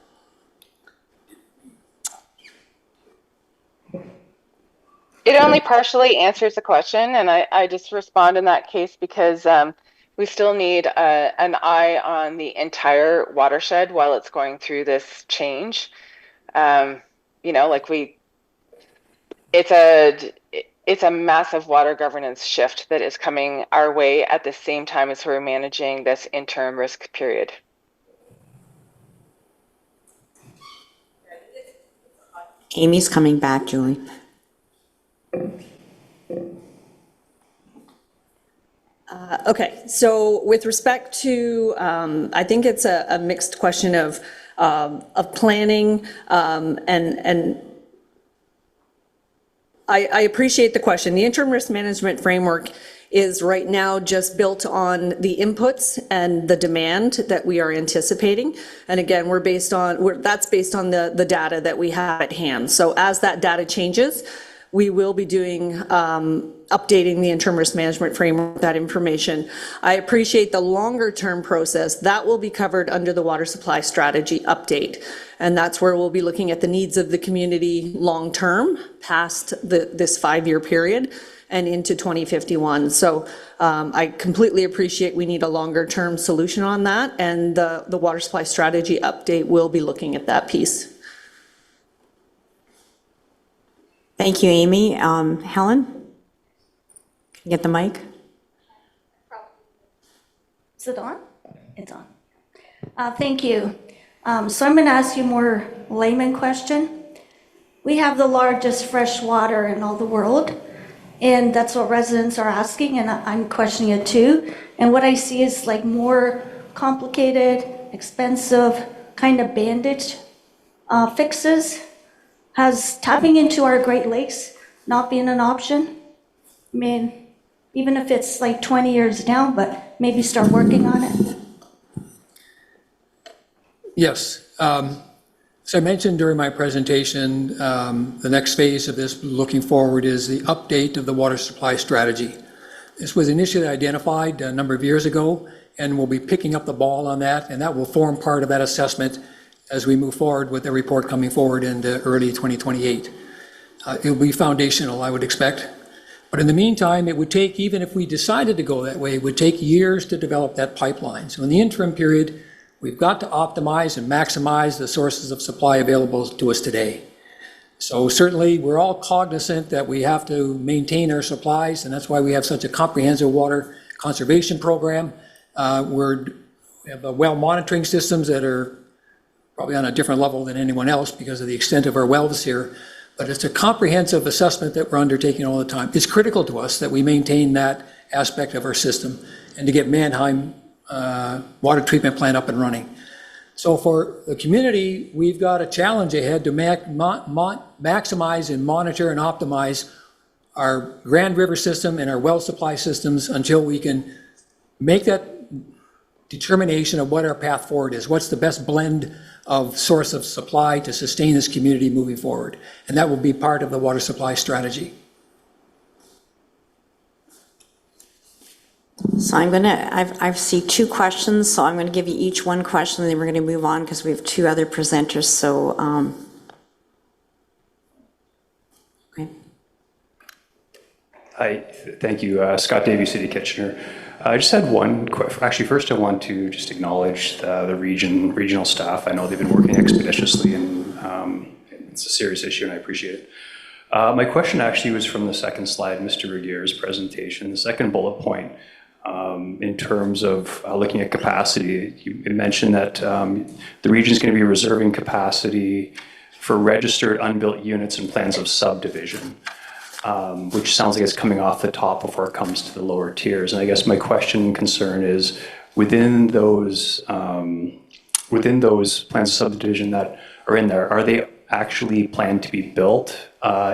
It only partially answers the question, and I just respond in that case because we still need an eye on the entire watershed while it's going through this change. You know, like it's a massive water governance shift that is coming our way at the same time as we're managing this interim risk period. Amy's coming back, Julie. Okay, so with respect to, I think it's a mixed question of planning, and I appreciate the question. The interim risk management framework is right now just built on the inputs and the demand that we are anticipating. And again, that's based on the data that we have at hand. So as that data changes, we will be doing, updating the interim risk management framework, that information. I appreciate the longer term process. That will be covered under the water supply strategy update. And that's where we'll be looking at the needs of the community long term, past this 5-year period and into 2051. So I completely appreciate we need a longer term solution on that. And the water supply strategy update will be looking at that piece. Thank you, Amy. Helen? Can you get the mic? Is it on? It's on. Thank you. So I'm going to ask you a more layman question. We have the largest fresh water in all the world, and that's what residents are asking, and I'm questioning it too. And what I see is like more complicated, expensive, kind of bandage fixes. Has tapping into our Great Lakes not been an option? I mean, even if it's like 20 years down, but maybe start working on it. Yes. So I mentioned during my presentation, the next phase of this looking forward is the update of the water supply strategy. This was initially identified a number of years ago, and we'll be picking up the ball on that, and that will form part of that assessment as we move forward with the report coming forward in early 2028. It will be foundational, I would expect. But in the meantime, it would take, even if we decided to go that way, it would take years to develop that pipeline. So in the interim period, we've got to optimize and maximize the sources of supply available to us today. So certainly, we're all cognizant that we have to maintain our supplies, and that's why we have such a comprehensive water conservation program. We have well monitoring systems that are probably on a different level than anyone else because of the extent of our wells here, but it's a comprehensive assessment that we're undertaking all the time. It's critical to us that we maintain that aspect of our system and to get Mannheim water treatment plant up and running. So for the community, we've got a challenge ahead to maximize and monitor and optimize our Grand River system and our well supply systems until we can make that determination of what our path forward is. What's the best blend of source of supply to sustain this community moving forward? And that will be part of the water supply strategy. So I see 2 questions, so I'm going to give you each one question, and then we're going to move on because we have 2 other presenters. So, okay. Hi, thank you. Scott Davies, City Kitchener. I just had one question. Actually, first I want to just acknowledge the regional staff. I know they've been working expeditiously, and it's a serious issue, and I appreciate it. My question actually was from the second slide, Mr. Reguer's presentation, the second bullet point, in terms of looking at capacity. You mentioned that the region is going to be reserving capacity for registered unbuilt units and plans of subdivision. Which sounds like it's coming off the top before it comes to the lower tiers. And I guess my question and concern is, within those plans of subdivision that are in there, are they actually planned to be built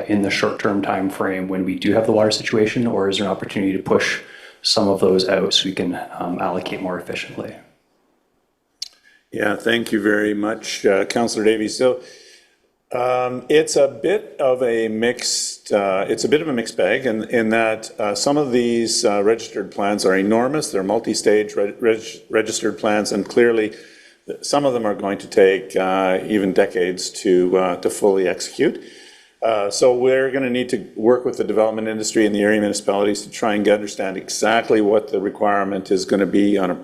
in the short-term time frame when we do have the water situation, or is there an opportunity to push some of those out so we can allocate more efficiently? Yeah, thank you very much, Councillor Davies. So it's a bit of a mixed bag in that some of these registered plans are enormous. They're multi-stage registered plans, and clearly some of them are going to take even decades to fully execute. So we're going to need to work with the development industry and the area municipalities to try and understand exactly what the requirement is going to be on a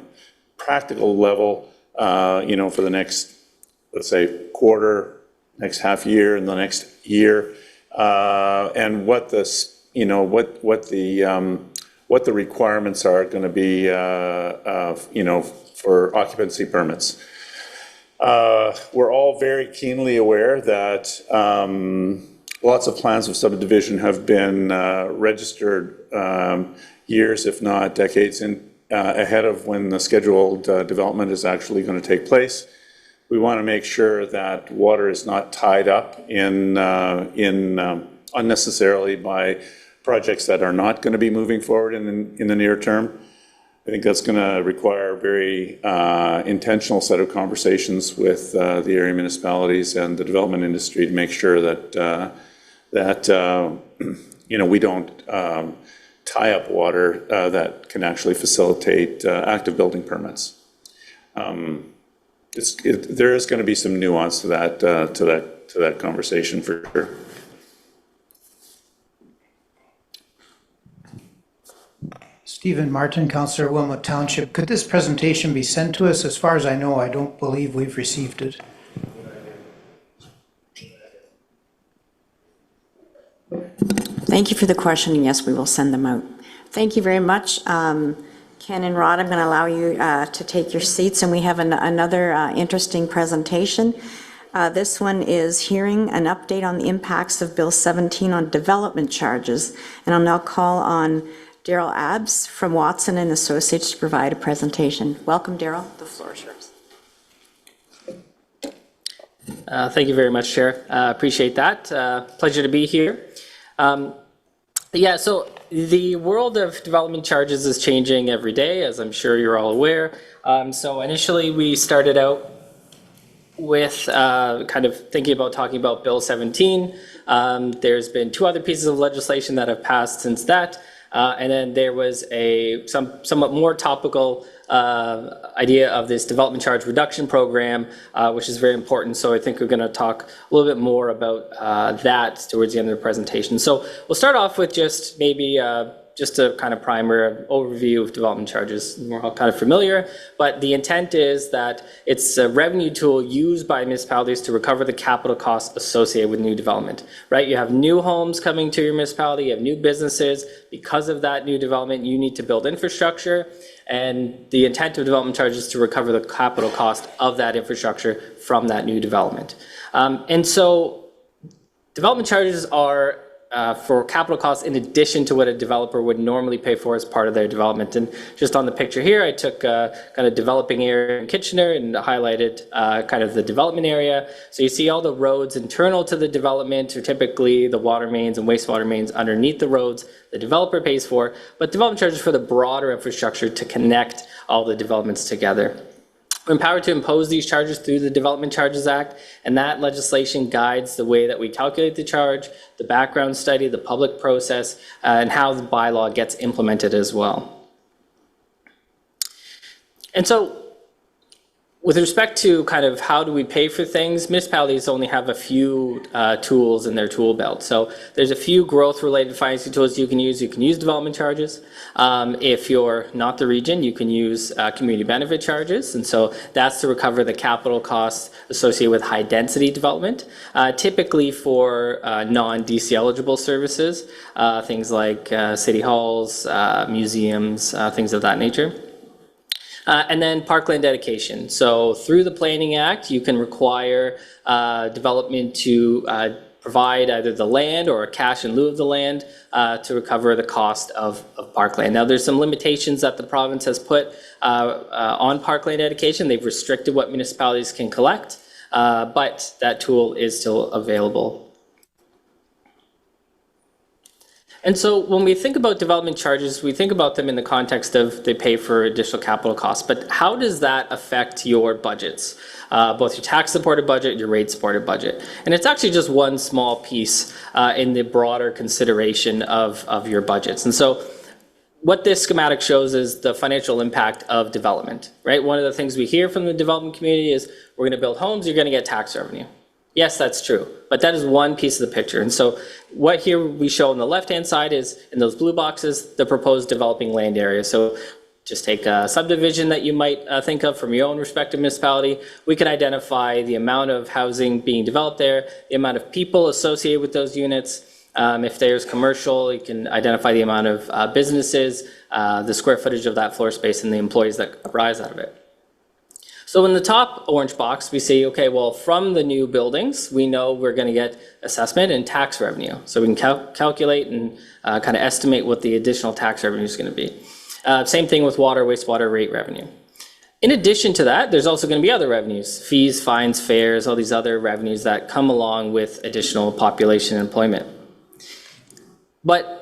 practical level, for the next, let's say, quarter, next half year, and the next year, and what this, what the requirements are going to be, for occupancy permits. We're all very keenly aware that lots of plans of subdivision have been registered years, if not decades, ahead of when the scheduled development is actually going to take place. We want to make sure that water is not tied up in unnecessarily by projects that are not going to be moving forward in the near term. I think that's going to require a very intentional set of conversations with the area municipalities and the development industry to make sure that we don't tie up water that can actually facilitate active building permits. There is going to be some nuance to that conversation for sure. Stephen Martin, Councillor, Wilmot Township. Could this presentation be sent to us? As far as I know, I don't believe we've received it. Thank you for the question, and yes, we will send them out. Thank you very much. Ken and Rod, I'm going to allow you to take your seats, and we have another interesting presentation. This one is hearing an update on the impacts of Bill 17 on development charges, and I'll now call on Daryl Abbs from Watson and Associates to provide a presentation. Welcome, Daryl. The floor is yours. Thank you very much, Chair. Appreciate that. Pleasure to be here. So the world of development charges is changing every day, as I'm sure you're all aware. So initially we started out with kind of thinking about talking about Bill 17. There's been two other pieces of legislation that have passed since that. And then there was a somewhat more topical idea of this development charge reduction program, which is very important. So I think we're going to talk a little bit more about that towards the end of the presentation. So we'll start off with just maybe just a kind of primer overview of development charges. We're all kind of familiar, but the intent is that it's a revenue tool used by municipalities to recover the capital costs associated with new development, right? You have new homes coming to your municipality, you have new businesses. Because of that new development, you need to build infrastructure, and the intent of development charges is to recover the capital cost of that infrastructure from that new development. And so development charges are for capital costs in addition to what a developer would normally pay for as part of their development. And just on the picture here, I took kind of developing area in Kitchener and highlighted kind of the development area. So you see all the roads internal to the development are typically the water mains and wastewater mains underneath the roads the developer pays for, but development charges for the broader infrastructure to connect all the developments together. We're empowered to impose these charges through the Development Charges Act, and that legislation guides the way that we calculate the charge, the background study, the public process, and how the bylaw gets implemented as well. And so, with respect to kind of how do we pay for things, municipalities only have a few tools in their tool belt. So there's a few growth-related financing tools you can use. You can use development charges. If you're not the region, you can use community benefit charges. And so that's to recover the capital costs associated with high-density development, typically for non-DC eligible services, things like city halls, museums, things of that nature. And then parkland dedication. So through the Planning Act, you can require development to provide either the land or a cash in lieu of the land to recover the cost of parkland. Now there's some limitations that the province has put on parkland dedication. They've restricted what municipalities can collect. but that tool is still available. And so when we think about development charges, we think about them in the context of they pay for additional capital costs, but how does that affect your budgets? Both your tax-supported budget, your rate-supported budget. And it's actually just one small piece in the broader consideration of your budgets. And so what this schematic shows is the financial impact of development, right? One of the things we hear from the development community is we're going to build homes, you're going to get tax revenue. Yes, that's true, but that is one piece of the picture. And so what here we show on the left-hand side is, in those blue boxes, the proposed developing land area. So just take a subdivision that you might think of from your own respective municipality. We can identify the amount of housing being developed there, the amount of people associated with those units. If there's commercial, you can identify the amount of businesses, the square footage of that floor space, and the employees that arise out of it. So in the top orange box, we say, okay, well, from the new buildings, we know we're going to get assessment and tax revenue. So we can calculate and kind of estimate what the additional tax revenue is going to be. Same thing with water, wastewater rate revenue. In addition to that, there's also going to be other revenues, fees, fines, fares, all these other revenues that come along with additional population and employment. But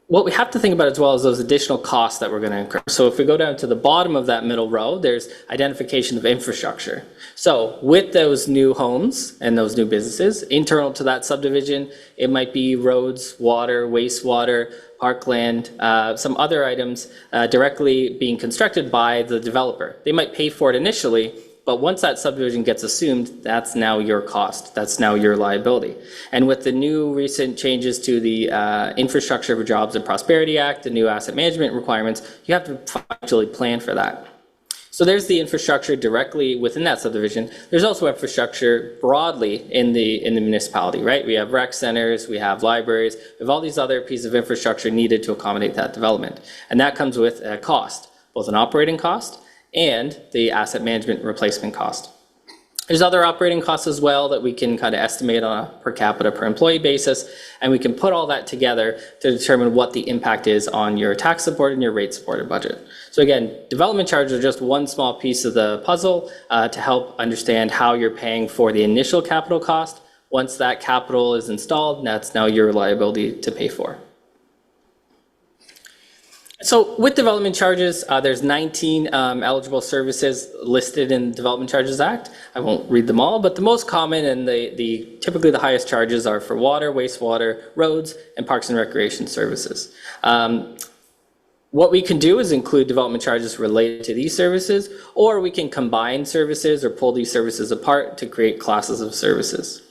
what we have to think about as well is those additional costs that we're going to incur. So if we go down to the bottom of that middle row, there's identification of infrastructure. So with those new homes and those new businesses, internal to that subdivision, it might be roads, water, wastewater, parkland, some other items directly being constructed by the developer. They might pay for it initially, but once that subdivision gets assumed, that's now your cost. That's now your liability. And with the new recent changes to the Infrastructure for Jobs and Prosperity Act, the new asset management requirements, you have to actually plan for that. So there's the infrastructure directly within that subdivision. There's also infrastructure broadly in the municipality, right? We have rec centers, we have libraries, we have all these other pieces of infrastructure needed to accommodate that development. And that comes with a cost, both an operating cost and the asset management replacement cost. There's other operating costs as well that we can kind of estimate on a per capita per employee basis, and we can put all that together to determine what the impact is on your tax supported and your rate supported budget. So again, development charges are just one small piece of the puzzle to help understand how you're paying for the initial capital cost. Once that capital is installed, that's now your liability to pay for. So with development charges, there's 19 eligible services listed in the Development Charges Act. I won't read them all, but the most common and typically the highest charges are for water, wastewater, roads, and parks and recreation services. What we can do is include development charges related to these services, or we can combine services or pull these services apart to create classes of services.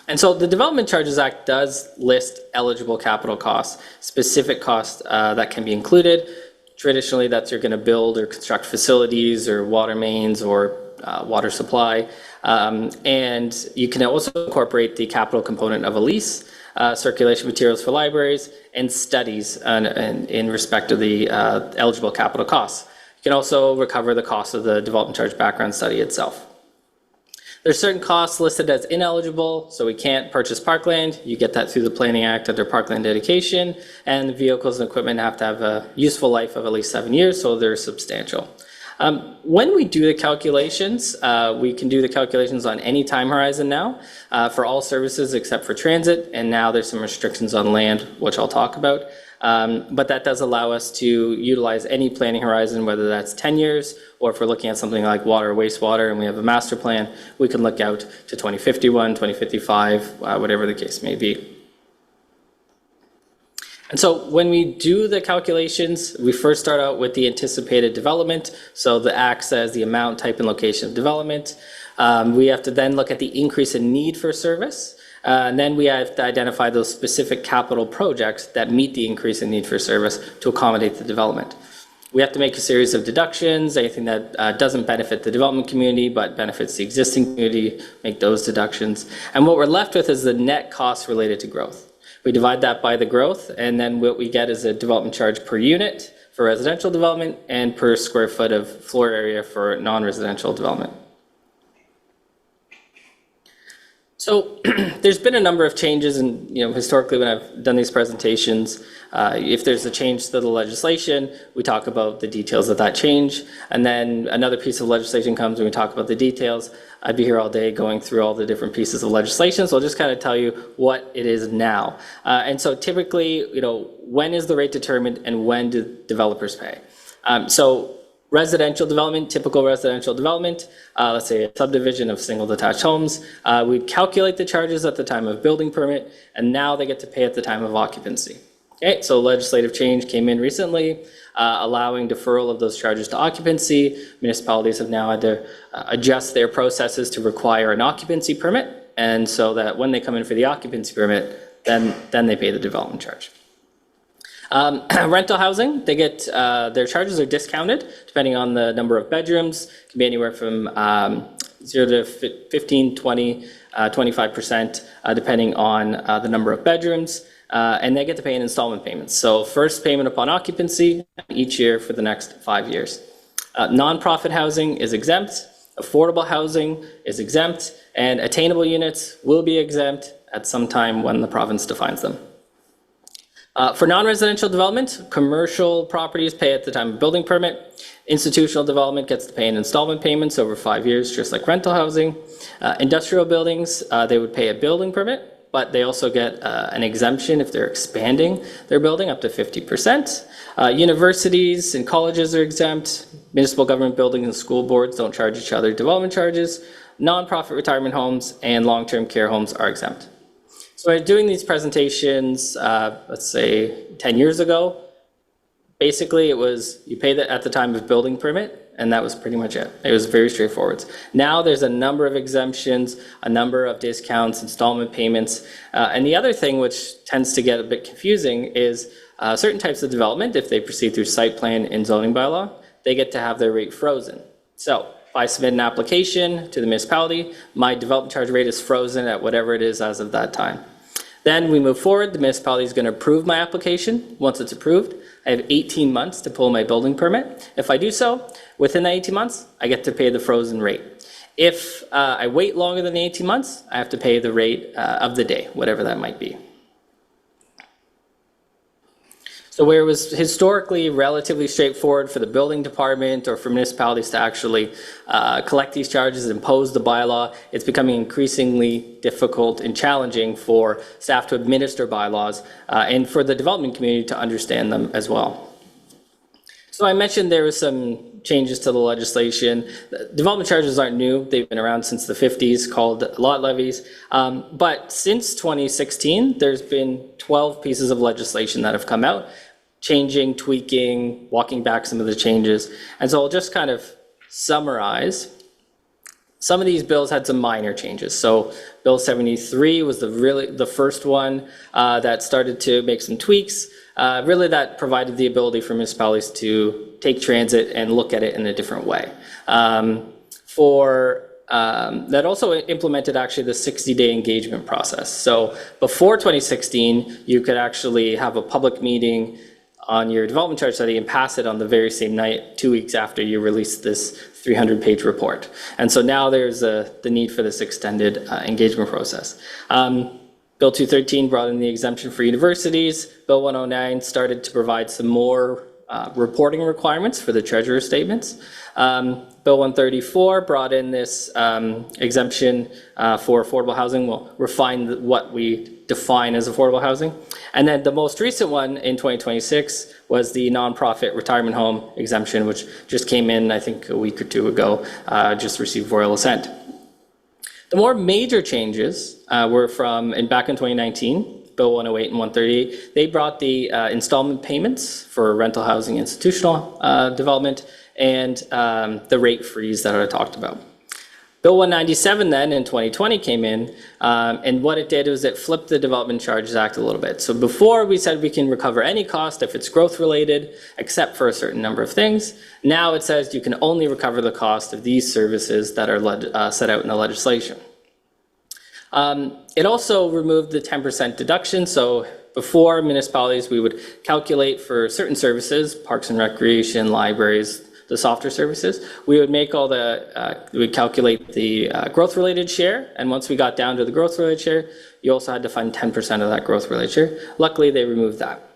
And so the Development Charges Act does list eligible capital costs, specific costs that can be included. Traditionally, that's you're going to build or construct facilities or water mains or water supply. And you can also incorporate the capital component of a lease, circulation materials for libraries, and studies in respect of the eligible capital costs. You can also recover the cost of the development charge background study itself. There's certain costs listed as ineligible, so we can't purchase parkland. You get that through the Planning Act under parkland dedication, and the vehicles and equipment have to have a useful life of at least 7 years, so they're substantial. When we do the calculations, we can do the calculations on any time horizon now for all services except for transit, and now there's some restrictions on land, which I'll talk about. But that does allow us to utilize any planning horizon, whether that's 10 years, or if we're looking at something like water or wastewater and we have a master plan, we can look out to 2051, 2055, whatever the case may be. And so when we do the calculations, we first start out with the anticipated development. So the ACT says the amount, type, and location of development. We have to then look at the increase in need for service. And then we have to identify those specific capital projects that meet the increase in need for service to accommodate the development. We have to make a series of deductions, anything that doesn't benefit the development community but benefits the existing community, make those deductions. And what we're left with is the net cost related to growth. We divide that by the growth, and then what we get is a development charge per unit for residential development and per square foot of floor area for non-residential development. So there's been a number of changes, and historically when I've done these presentations, if there's a change to the legislation, we talk about the details of that change, and then another piece of legislation comes and we talk about the details. I'd be here all day going through all the different pieces of legislation, so I'll just kind of tell you what it is now. And so typically, when is the rate determined and when do developers pay? So residential development, typical residential development, let's say a subdivision of single detached homes, we'd calculate the charges at the time of building permit, and now they get to pay at the time of occupancy. Okay, so legislative change came in recently, allowing deferral of those charges to occupancy. Municipalities have now had to adjust their processes to require an occupancy permit, and so that when they come in for the occupancy permit, then they pay the development charge. Rental housing, they get, their charges are discounted depending on the number of bedrooms. It can be anywhere from 0 to 15, 20, 25%, depending on the number of bedrooms. And they get to pay in installment payments. So first payment upon occupancy each year for the next 5 years. Nonprofit housing is exempt, affordable housing is exempt, and attainable units will be exempt at some time when the province defines them. For non-residential development, commercial properties pay at the time of building permit. Institutional development gets to pay in installment payments over 5 years, just like rental housing. Industrial buildings, they would pay a building permit, but they also get an exemption if they're expanding their building up to 50%. Universities and colleges are exempt. Municipal government buildings and school boards don't charge each other development charges. Nonprofit retirement homes and long-term care homes are exempt. So doing these presentations, let's say 10 years ago, basically it was you pay that at the time of building permit, and that was pretty much it. It was very straightforward. Now there's a number of exemptions, a number of discounts, installment payments, and the other thing which tends to get a bit confusing is certain types of development, if they proceed through site plan and zoning bylaw, they get to have their rate frozen. So if I submit an application to the municipality, my development charge rate is frozen at whatever it is as of that time. Then we move forward, the municipality is going to approve my application. Once it's approved, I have 18 months to pull my building permit. If I do so, within that 18 months, I get to pay the frozen rate. If I wait longer than the 18 months, I have to pay the rate of the day, whatever that might be. So where it was historically relatively straightforward for the building department or for municipalities to actually collect these charges and impose the bylaw, it's becoming increasingly difficult and challenging for staff to administer bylaws and for the development community to understand them as well. So I mentioned there was some changes to the legislation. Development charges aren't new. They've been around since the 50s, called lot levies. But since 2016, there's been 12 pieces of legislation that have come out, changing, tweaking, walking back some of the changes. And so I'll just kind of summarize. Some of these bills had some minor changes. So Bill 73 was the first one that started to make some tweaks. Really that provided the ability for municipalities to take transit and look at it in a different way. That also implemented actually the 60-day engagement process. So before 2016, you could actually have a public meeting on your development charge study and pass it on the very same night, 2 weeks after you release this 300-page report. And so now there's the need for this extended engagement process. Bill 213 brought in the exemption for universities. Bill 109 started to provide some more reporting requirements for the treasurer's statements. Bill 134 brought in this exemption for affordable housing. We'll refine what we define as affordable housing. And then the most recent one in 2026 was the nonprofit retirement home exemption, which just came in, I think, a week or two ago, just received royal assent. The more major changes were back in 2019, Bill 108 and 138. They brought the installment payments for rental housing institutional development and the rate freeze that I talked about. Bill 197 then in 2020 came in, and what it did was it flipped the Development Charges Act a little bit. So before we said we can recover any cost if it's growth related, except for a certain number of things. Now it says you can only recover the cost of these services that are set out in the legislation. It also removed the 10% deduction. So before municipalities, we would calculate for certain services, parks and recreation, libraries, the softer services, we would make all the, we would calculate the growth-related share, and once we got down to the growth-related share, you also had to fund 10% of that growth-related share. Luckily, they removed that.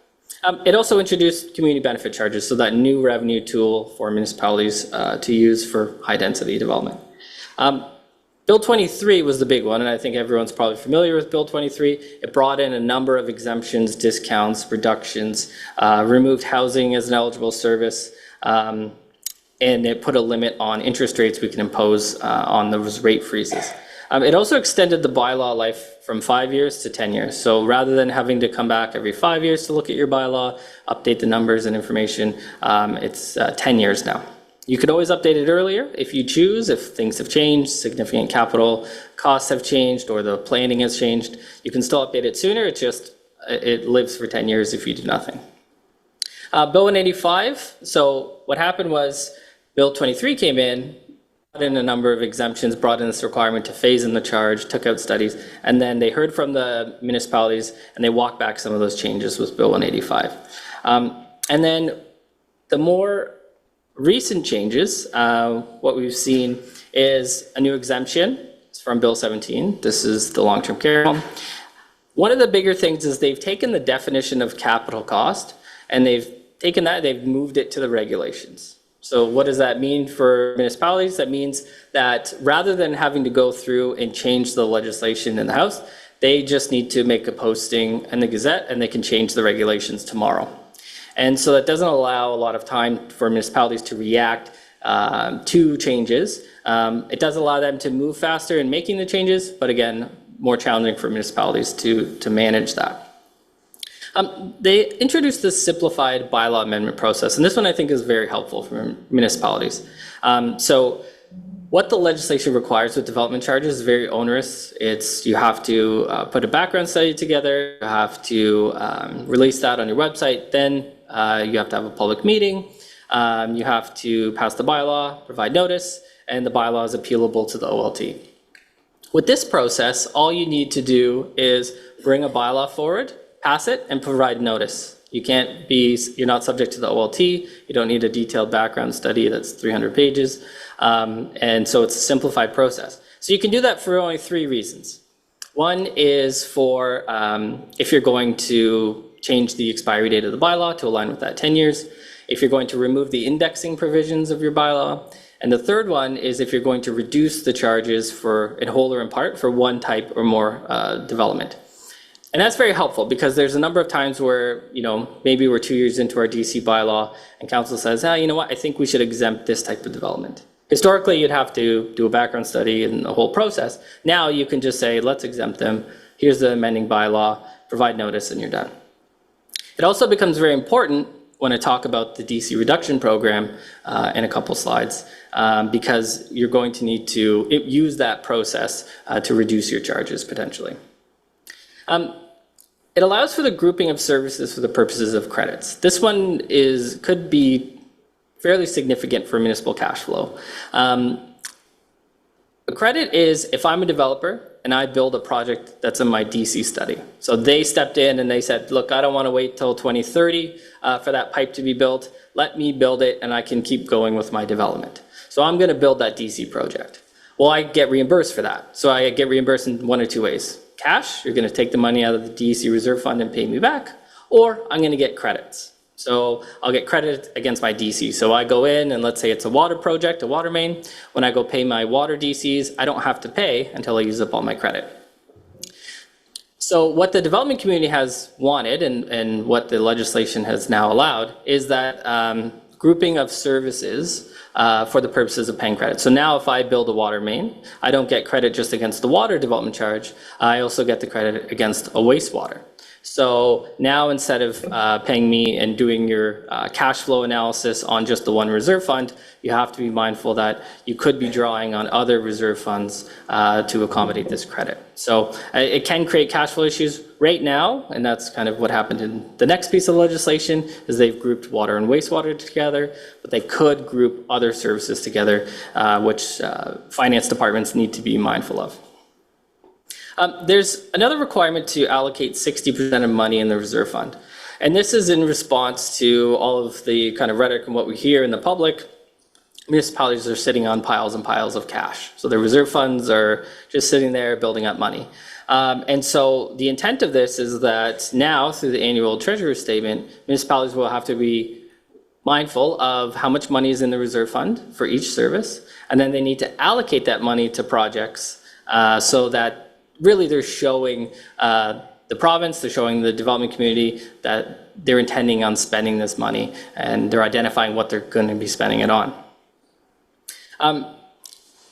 It also introduced community benefit charges, so that new revenue tool for municipalities to use for high-density development. Bill 23 was the big one, and I think everyone's probably familiar with Bill 23. It brought in a number of exemptions, discounts, reductions, removed housing as an eligible service, and it put a limit on interest rates we can impose on those rate freezes. It also extended the bylaw life from 5 years to 10 years. So rather than having to come back every 5 years to look at your bylaw, update the numbers and information, it's 10 years now. You could always update it earlier if you choose, if things have changed, significant capital costs have changed, or the planning has changed. You can still update it sooner, it lives for 10 years if you do nothing. Bill 185, so what happened was Bill 23 came in, brought in a number of exemptions, brought in this requirement to phase in the charge, took out studies, and then they heard from the municipalities and they walked back some of those changes with Bill 185. And then the more recent changes, what we've seen is a new exemption. It's from Bill 17. This is the long-term care home. One of the bigger things is they've taken the definition of capital cost and they've taken that, they've moved it to the regulations. So what does that mean for municipalities? That means that rather than having to go through and change the legislation in the House, they just need to make a posting in the Gazette and they can change the regulations tomorrow. And so that doesn't allow a lot of time for municipalities to react to changes. It does allow them to move faster in making the changes, but again, more challenging for municipalities to manage that. They introduced this simplified bylaw amendment process, and this one I think is very helpful for municipalities. So what the legislation requires with development charges is very onerous. You have to put a background study together, you have to release that on your website, then you have to have a public meeting, you have to pass the bylaw, provide notice, and the bylaw is appealable to the OLT. With this process, all you need to do is bring a bylaw forward, pass it, and provide notice. You're not subject to the OLT, you don't need a detailed background study that's 300 pages, and so it's a simplified process. So you can do that for only 3 reasons. One is for if you're going to change the expiry date of the bylaw to align with that 10 years, if you're going to remove the indexing provisions of your bylaw, and the third one is if you're going to reduce the charges in whole or in part for one type or more development. And that's very helpful because there's a number of times where, maybe we're 2 years into our DC bylaw and council says, you know what, I think we should exempt this type of development. Historically, you'd have to do a background study and the whole process. Now you can just say, let's exempt them. Here's the amending bylaw, provide notice, and you're done. It also becomes very important when I talk about the DC reduction program in a couple slides, because you're going to need to use that process to reduce your charges potentially. It allows for the grouping of services for the purposes of credits. This one could be fairly significant for municipal cash flow. A credit is if I'm a developer and I build a project that's in my DC study. So they stepped in and they said, look, I don't want to wait till 2030 for that pipe to be built. Let me build it and I can keep going with my development. So I'm going to build that DC project. Well, I get reimbursed for that. So I get reimbursed in 1 or 2 ways. Cash, you're going to take the money out of the DC reserve fund and pay me back, or I'm going to get credits. So I'll get credit against my DC. So I go in and let's say it's a water project, a water main. When I go pay my water DCs, I don't have to pay until I use up all my credit. So what the development community has wanted and what the legislation has now allowed is that grouping of services for the purposes of paying credit. So now if I build a water main, I don't get credit just against the water development charge, I also get the credit against a wastewater. So now instead of paying me and doing your cash flow analysis on just the one reserve fund, you have to be mindful that you could be drawing on other reserve funds to accommodate this credit. So it can create cash flow issues right now, and that's kind of what happened in the next piece of legislation, is they've grouped water and wastewater together, but they could group other services together, which finance departments need to be mindful of. There's another requirement to allocate 60% of money in the reserve fund. And this is in response to all of the kind of rhetoric and what we hear in the public municipalities are sitting on piles and piles of cash. So their reserve funds are just sitting there building up money. And so the intent of this is that now through the annual treasury statement, municipalities will have to be mindful of how much money is in the reserve fund for each service. And then they need to allocate that money to projects so that really they're showing the province, they're showing the development community that they're intending on spending this money, and they're identifying what they're going to be spending it on.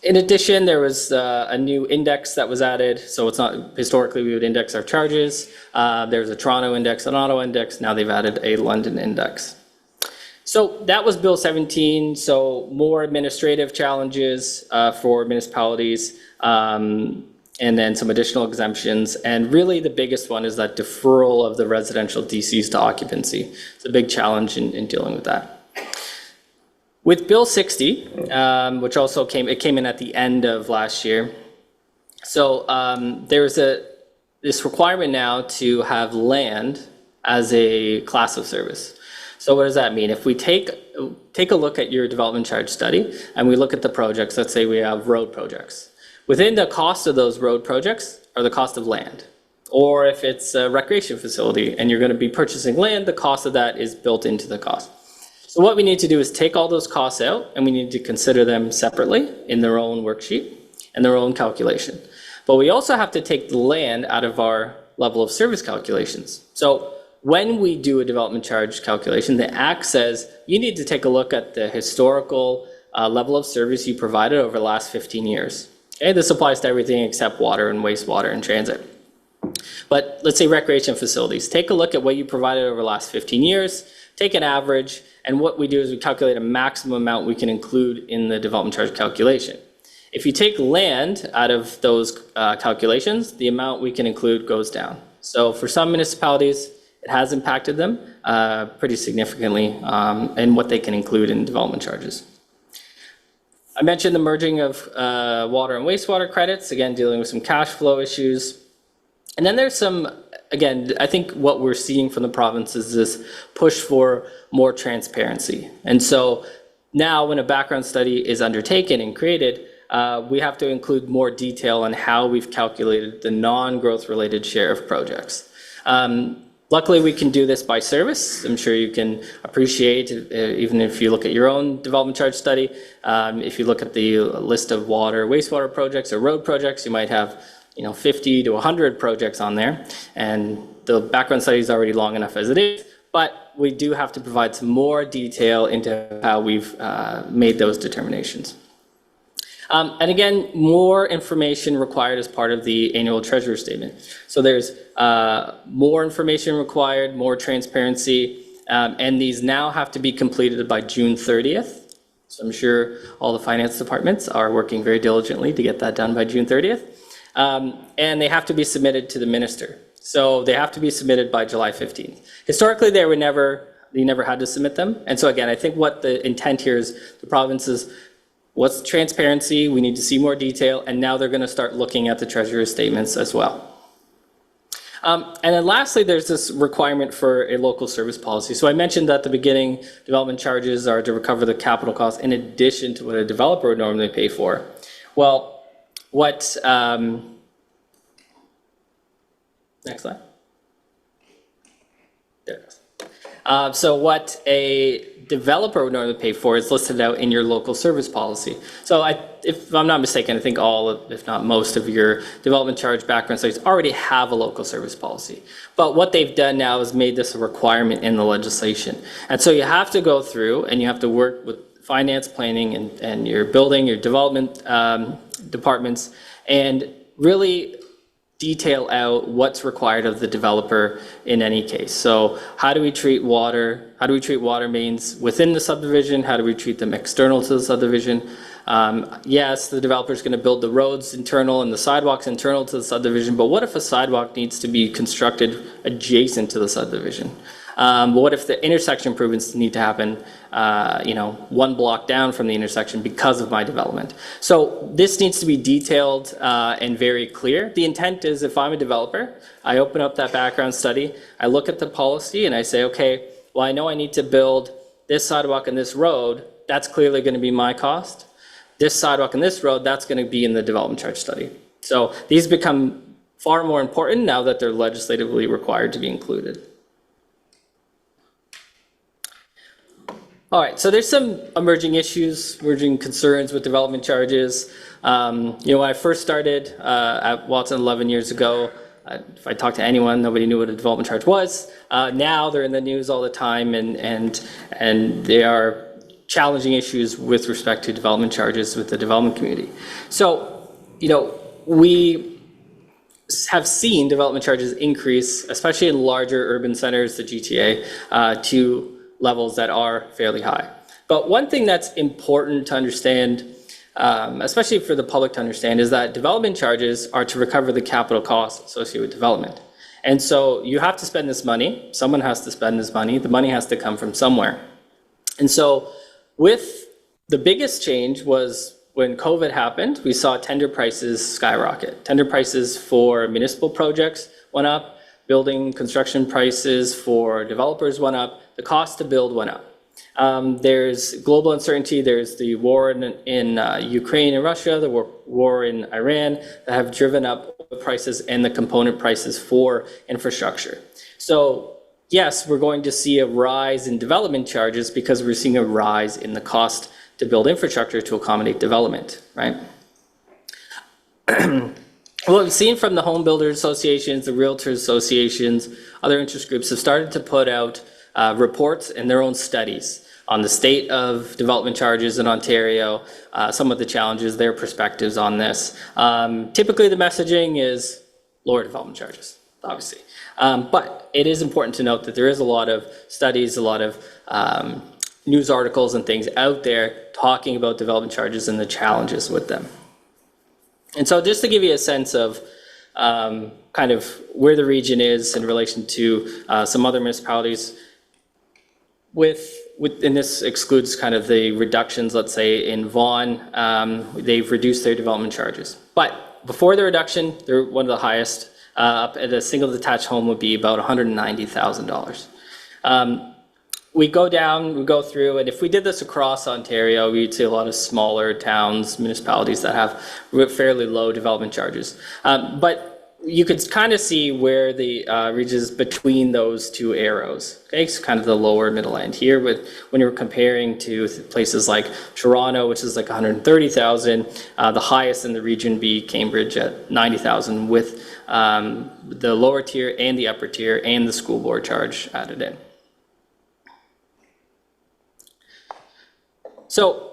In addition, there was a new index that was added. So it's not, historically we would index our charges. There's a Toronto index, an Ottawa index. Now they've added a London index. So that was Bill 17. So more administrative challenges for municipalities, and then some additional exemptions. And really the biggest one is that deferral of the residential DCs to occupancy. It's a big challenge in dealing with that. With Bill 60, which also came in at the end of last year. So there's this requirement now to have land as a class of service. So what does that mean? If we take a look at your development charge study and we look at the projects, let's say we have road projects. Within the cost of those road projects are the cost of land. Or if it's a recreation facility and you're going to be purchasing land, the cost of that is built into the cost. So what we need to do is take all those costs out and we need to consider them separately in their own worksheet and their own calculation. But we also have to take the land out of our level of service calculations. So when we do a development charge calculation, the Act says you need to take a look at the historical level of service you provided over the last 15 years. Okay, this applies to everything except water and wastewater and transit. But let's say recreation facilities. Take a look at what you provided over the last 15 years, take an average, and what we do is we calculate a maximum amount we can include in the development charge calculation. If you take land out of those calculations, the amount we can include goes down. So for some municipalities, it has impacted them pretty significantly in what they can include in development charges. I mentioned the merging of water and wastewater credits, again, dealing with some cash flow issues. And then there's some, again, I think what we're seeing from the province is this push for more transparency. And so now when a background study is undertaken and created, we have to include more detail on how we've calculated the non-growth related share of projects. Luckily, we can do this by service. I'm sure you can appreciate, even if you look at your own development charge study, if you look at the list of water, wastewater projects or road projects, you might have 50 to 100 projects on there. And the background study is already long enough as it is, but we do have to provide some more detail into how we've made those determinations. And again, more information required as part of the annual treasurer statement. So there's more information required, more transparency, and these now have to be completed by June 30th. So I'm sure all the finance departments are working very diligently to get that done by June 30th. And they have to be submitted to the minister. So they have to be submitted by July 15th. Historically, you never had to submit them. And so again, I think what the intent here is the provinces, what's transparency? We need to see more detail, and now they're going to start looking at the treasurer's statements as well. And then lastly, there's this requirement for a local service policy. So I mentioned at the beginning, development charges are to recover the capital costs in addition to what a developer would normally pay for. Well, what, next slide. There it is. So what a developer would normally pay for is listed out in your local service policy. So if I'm not mistaken, I think all, if not most of your development charge background studies already have a local service policy. But what they've done now is made this a requirement in the legislation. And so you have to go through and you have to work with finance, planning, and your building, your development departments, and really detail out what's required of the developer in any case. So how do we treat water? How do we treat water mains within the subdivision? How do we treat them external to the subdivision? Yes, the developer is going to build the roads internal and the sidewalks internal to the subdivision, but what if a sidewalk needs to be constructed adjacent to the subdivision? What if the intersection improvements need to happen, one block down from the intersection because of my development? So this needs to be detailed and very clear. The intent is if I'm a developer, I open up that background study, I look at the policy and I say, okay, well, I know I need to build this sidewalk and this road that's clearly going to be my cost. This sidewalk and this road, that's going to be in the development charge study. So these become far more important now that they're legislatively required to be included. All right, so there's some emerging issues, emerging concerns with development charges. When I first started at Watson 11 years ago, if I talked to anyone, nobody knew what a development charge was. Now they're in the news all the time, and they are challenging issues with respect to development charges with the development community. So, we have seen development charges increase, especially in larger urban centers, the GTA, to levels that are fairly high. But one thing that's important to understand, especially for the public to understand, is that development charges are to recover the capital costs associated with development. And so you have to spend this money, someone has to spend this money, the money has to come from somewhere. And so with the biggest change was when COVID happened, we saw tender prices skyrocket. Tender prices for municipal projects went up, building construction prices for developers went up, the cost to build went up. There's global uncertainty, there's the war in Ukraine and Russia, the war in Iran, that have driven up the prices and the component prices for infrastructure. So yes, we're going to see a rise in development charges because we're seeing a rise in the cost to build infrastructure to accommodate development, right? What we've seen from the home builders associations, the realtors associations, other interest groups have started to put out reports and their own studies on the state of development charges in Ontario, some of the challenges, their perspectives on this. Typically the messaging is lower development charges, obviously. But it is important to note that there is a lot of studies, a lot of news articles and things out there talking about development charges and the challenges with them. And so just to give you a sense of kind of where the region is in relation to some other municipalities, and this excludes kind of the reductions, let's say in Vaughan, they've reduced their development charges. But before the reduction, they're one of the highest. Up at a single detached home would be about $190,000. We go down, we go through, and if we did this across Ontario, we'd see a lot of smaller towns, municipalities that have fairly low development charges. But you could kind of see where the region is between those two arrows. Okay, it's kind of the lower middle end here. With when you're comparing to places like Toronto, which is like 130,000, the highest in the region be Cambridge at 90,000, with the lower tier and the upper tier and the school board charge added in. So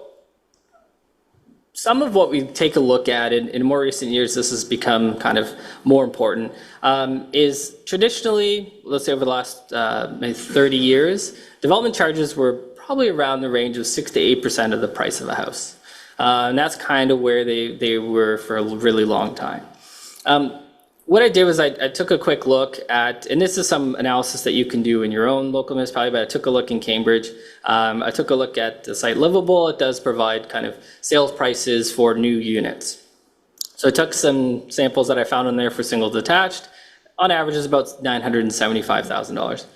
some of what we take a look at in more recent years, this has become kind of more important, is traditionally, let's say over the last maybe 30 years, development charges were probably around the range of 6 to 8% of the price of a house. And that's kind of where they were for a really long time. What I did was I took a quick look at, and this is some analysis that you can do in your own local municipality, but I took a look in Cambridge. I took a look at the site Livable. It does provide kind of sales prices for new units. So I took some samples that I found in there for single detached. On average, is about $975,000.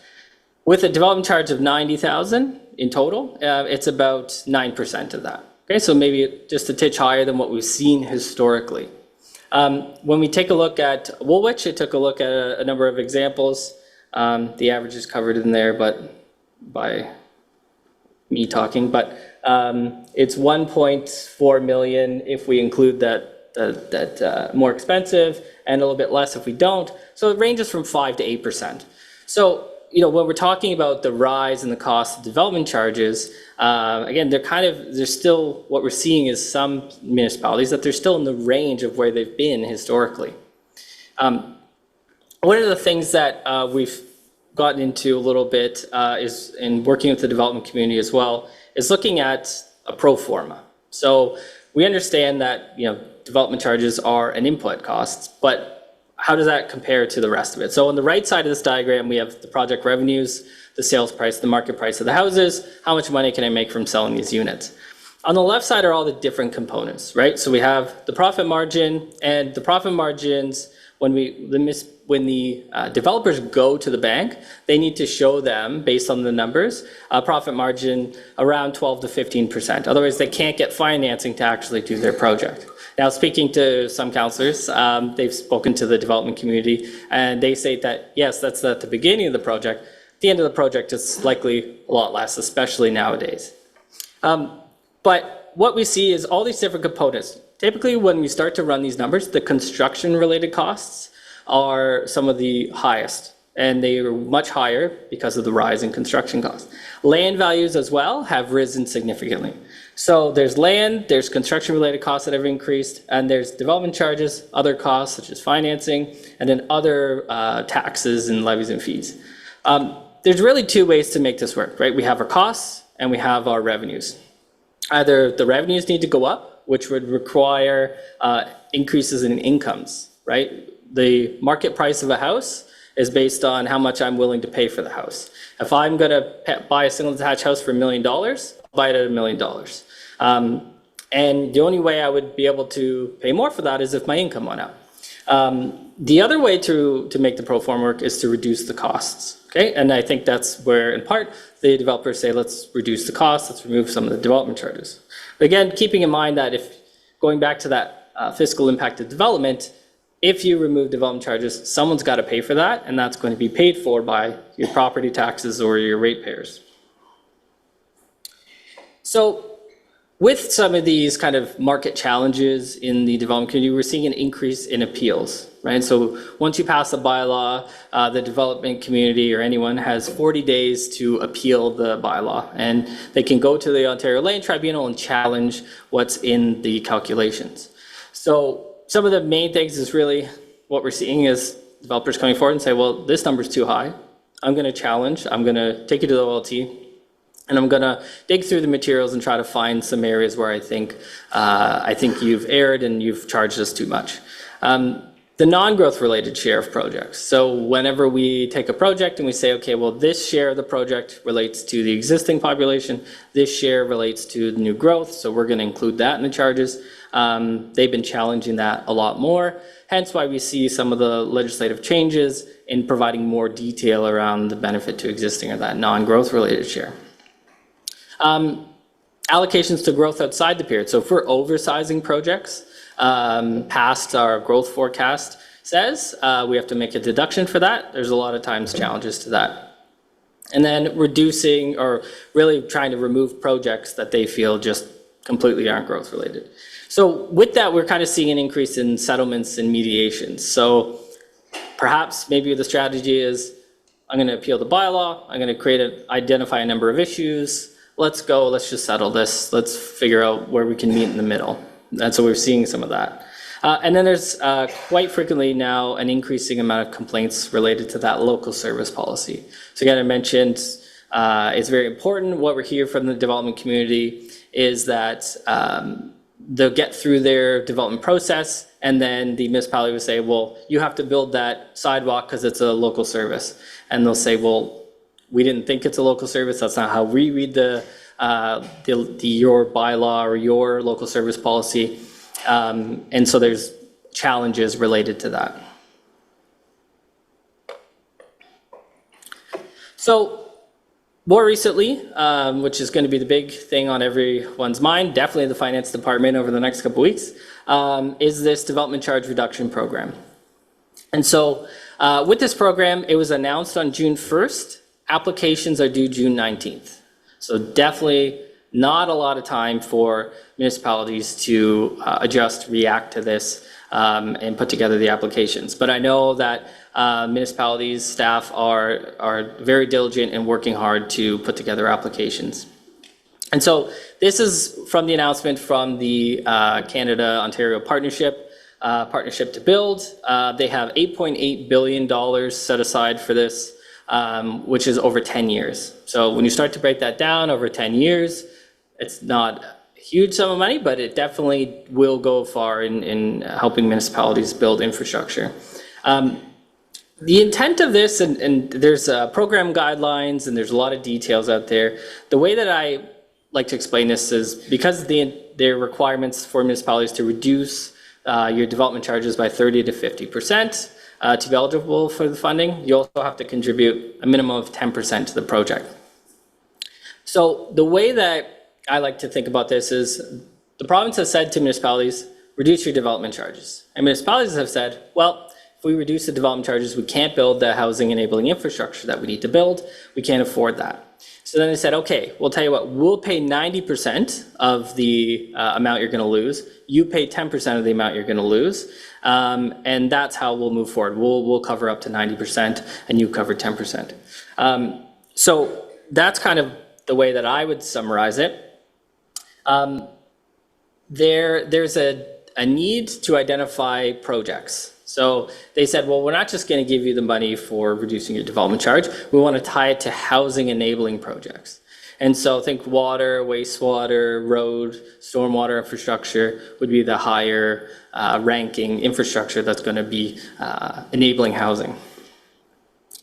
With a development charge of $90,000 in total, it's about 9% of that. Okay, so maybe just a titch higher than what we've seen historically. When we take a look at Woolwich, I took a look at a number of examples. The average is covered in there, but by me talking, but it's 1.4 million if we include that more expensive, and a little bit less if we don't. So it ranges from 5 to 8%. So when we're talking about the rise in the cost of development charges, again, they're still, what we're seeing is some municipalities that they're still in the range of where they've been historically. One of the things that we've gotten into a little bit is in working with the development community as well, is looking at a pro forma. So we understand that development charges are an input cost, but how does that compare to the rest of it? So on the right side of this diagram, we have the project revenues, the sales price, the market price of the houses, how much money can I make from selling these units? On the left side are all the different components, right? So we have the profit margin, and the profit margins, when the developers go to the bank, they need to show them, based on the numbers, a profit margin around 12 to 15%. Otherwise, they can't get financing to actually do their project. Now, speaking to some councillors, they've spoken to the development community, and they say that, yes, that's at the beginning of the project. At the end of the project, it's likely a lot less, especially nowadays. But what we see is all these different components. Typically, when we start to run these numbers, the construction-related costs are some of the highest, and they are much higher because of the rise in construction costs. Land values as well have risen significantly. So there's land, there's construction-related costs that have increased, and there's development charges, other costs such as financing, and then other taxes and levies and fees. There's really two ways to make this work, right? We have our costs and we have our revenues. Either the revenues need to go up, which would require increases in incomes, right? The market price of a house is based on how much I'm willing to pay for the house. If I'm going to buy a single detached house for $1 million, I'll buy it at $1 million. And the only way I would be able to pay more for that is if my income went up. The other way to make the pro forma work is to reduce the costs. Okay, and I think that's where, in part, the developers say, let's reduce the costs, let's remove some of the development charges. But again, keeping in mind that if, going back to that fiscal impact of development, if you remove development charges, someone's got to pay for that, and that's going to be paid for by your property taxes or your ratepayers. So with some of these kind of market challenges in the development community, we're seeing an increase in appeals, right? So once you pass a bylaw, the development community or anyone has 40 days to appeal the bylaw, and they can go to the Ontario Land Tribunal and challenge what's in the calculations. So some of the main things is really what we're seeing is developers coming forward and say, well, this number's too high. I'm going to challenge, I'm going to take you to the OLT, and I'm going to dig through the materials and try to find some areas where I think you've erred and you've charged us too much. The non-growth related share of projects. So whenever we take a project and we say, okay, well, this share of the project relates to the existing population, this share relates to the new growth, so we're going to include that in the charges. They've been challenging that a lot more, hence why we see some of the legislative changes in providing more detail around the benefit to existing or that non-growth related share. Allocations to growth outside the period. So if we're oversizing projects past our growth forecast says, we have to make a deduction for that. There's a lot of times challenges to that. And then reducing or really trying to remove projects that they feel just completely aren't growth related. So with that, we're kind of seeing an increase in settlements and mediations. So perhaps maybe the strategy is, I'm going to appeal the bylaw, I'm going to identify a number of issues, let's go, let's just settle this, let's figure out where we can meet in the middle. And so we're seeing some of that. And then there's quite frequently now an increasing amount of complaints related to that local service policy. So again, I mentioned it's very important. What we're hearing from the development community is that they'll get through their development process, and then the municipality will say, well, you have to build that sidewalk because it's a local service. And they'll say, well, we didn't think it's a local service. That's not how we read your bylaw or your local service policy. And so there's challenges related to that. So more recently, which is going to be the big thing on everyone's mind, definitely the finance department over the next couple of weeks, is this development charge reduction program. And so with this program, it was announced on June 1st. Applications are due June 19th. So definitely not a lot of time for municipalities to adjust, react to this, and put together the applications. But I know that municipalities, staff are very diligent and working hard to put together applications. And so this is from the announcement from the Canada-Ontario Partnership to Build. They have $8.8 billion set aside for this, which is over 10 years. So when you start to break that down over 10 years, it's not a huge sum of money, but it definitely will go far in helping municipalities build infrastructure. The intent of this, and there's program guidelines and there's a lot of details out there. The way that I like to explain this is because their requirements for municipalities to reduce your development charges by 30 to 50% to be eligible for the funding, you also have to contribute a minimum of 10% to the project. So the way that I like to think about this is the province has said to municipalities, reduce your development charges. And municipalities have said, well, if we reduce the development charges, we can't build the housing enabling infrastructure that we need to build. We can't afford that. So then they said, okay, we'll tell you what, we'll pay 90% of the amount you're gonna lose. You pay 10% of the amount you're gonna lose. And that's how we'll move forward. We'll cover up to 90% and you cover 10%. So that's kind of the way that I would summarize it. There's a need to identify projects. So they said, well, we're not just going to give you the money for reducing your development charge. We want to tie it to housing enabling projects. And so think water, wastewater, road, stormwater infrastructure would be the higher ranking infrastructure that's going to be enabling housing.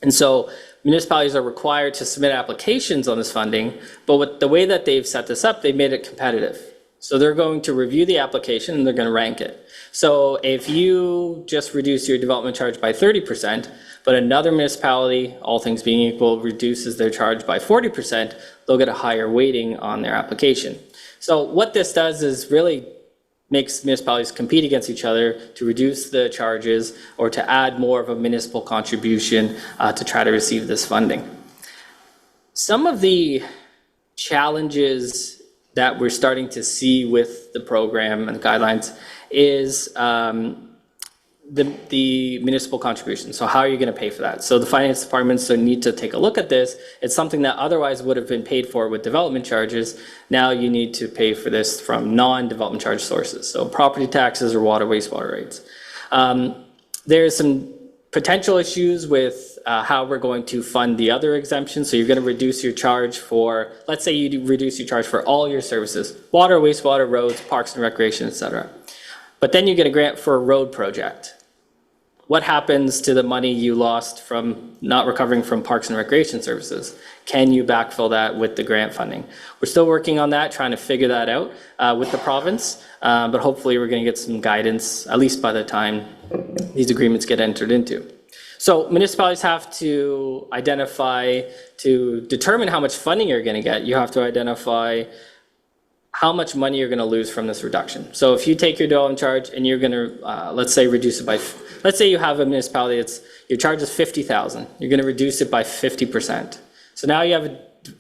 And so municipalities are required to submit applications on this funding, but with the way that they've set this up, they've made it competitive. So they're going to review the application and they're going to rank it. So if you just reduce your development charge by 30%, but another municipality, all things being equal, reduces their charge by 40%, they'll get a higher weighting on their application. So what this does is really makes municipalities compete against each other to reduce the charges or to add more of a municipal contribution to try to receive this funding. Some of the challenges that we're starting to see with the program and the guidelines is the municipal contribution. So how are you going to pay for that? So the finance departments need to take a look at this. It's something that otherwise would have been paid for with development charges. Now you need to pay for this from non-development charge sources. So property taxes or water, wastewater rates. There's some potential issues with how we're going to fund the other exemptions. So you're going to reduce your charge for, let's say you reduce your charge for all your services, water, wastewater, roads, parks and recreation, etc. But then you get a grant for a road project. What happens to the money you lost from not recovering from parks and recreation services? Can you backfill that with the grant funding? We're still working on that, trying to figure that out with the province, but hopefully we're going to get some guidance, at least by the time these agreements get entered into. So municipalities have to identify, to determine how much funding you're going to get, you have to identify how much money you're going to lose from this reduction. So if you take your development charge and you're going to, let's say, reduce it by, let's say you have a municipality that's, your charge is $50,000, you're going to reduce it by 50%. So now you have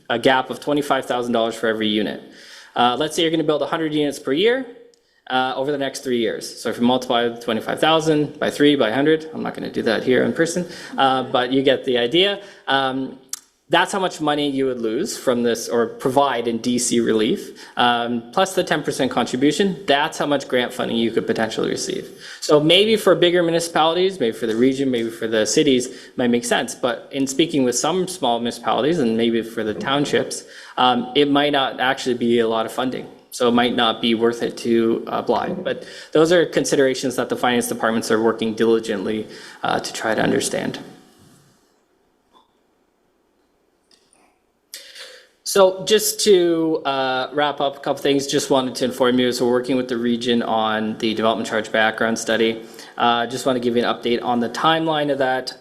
a gap of $25,000 for every unit. Let's say you're going to build 100 units per year over the next 3 years. So if you multiply 25,000 by 3 by 100, I'm not going to do that here in person, but you get the idea. That's how much money you would lose from this or provide in DC relief, plus the 10% contribution. That's how much grant funding you could potentially receive. So maybe for bigger municipalities, maybe for the region, maybe for the cities, it might make sense. But in speaking with some small municipalities and maybe for the townships, it might not actually be a lot of funding. So it might not be worth it to apply. But those are considerations that the finance departments are working diligently to try to understand. So just to wrap up a couple things, just wanted to inform you, so we're working with the region on the development charge background study. Just want to give you an update on the timeline of that.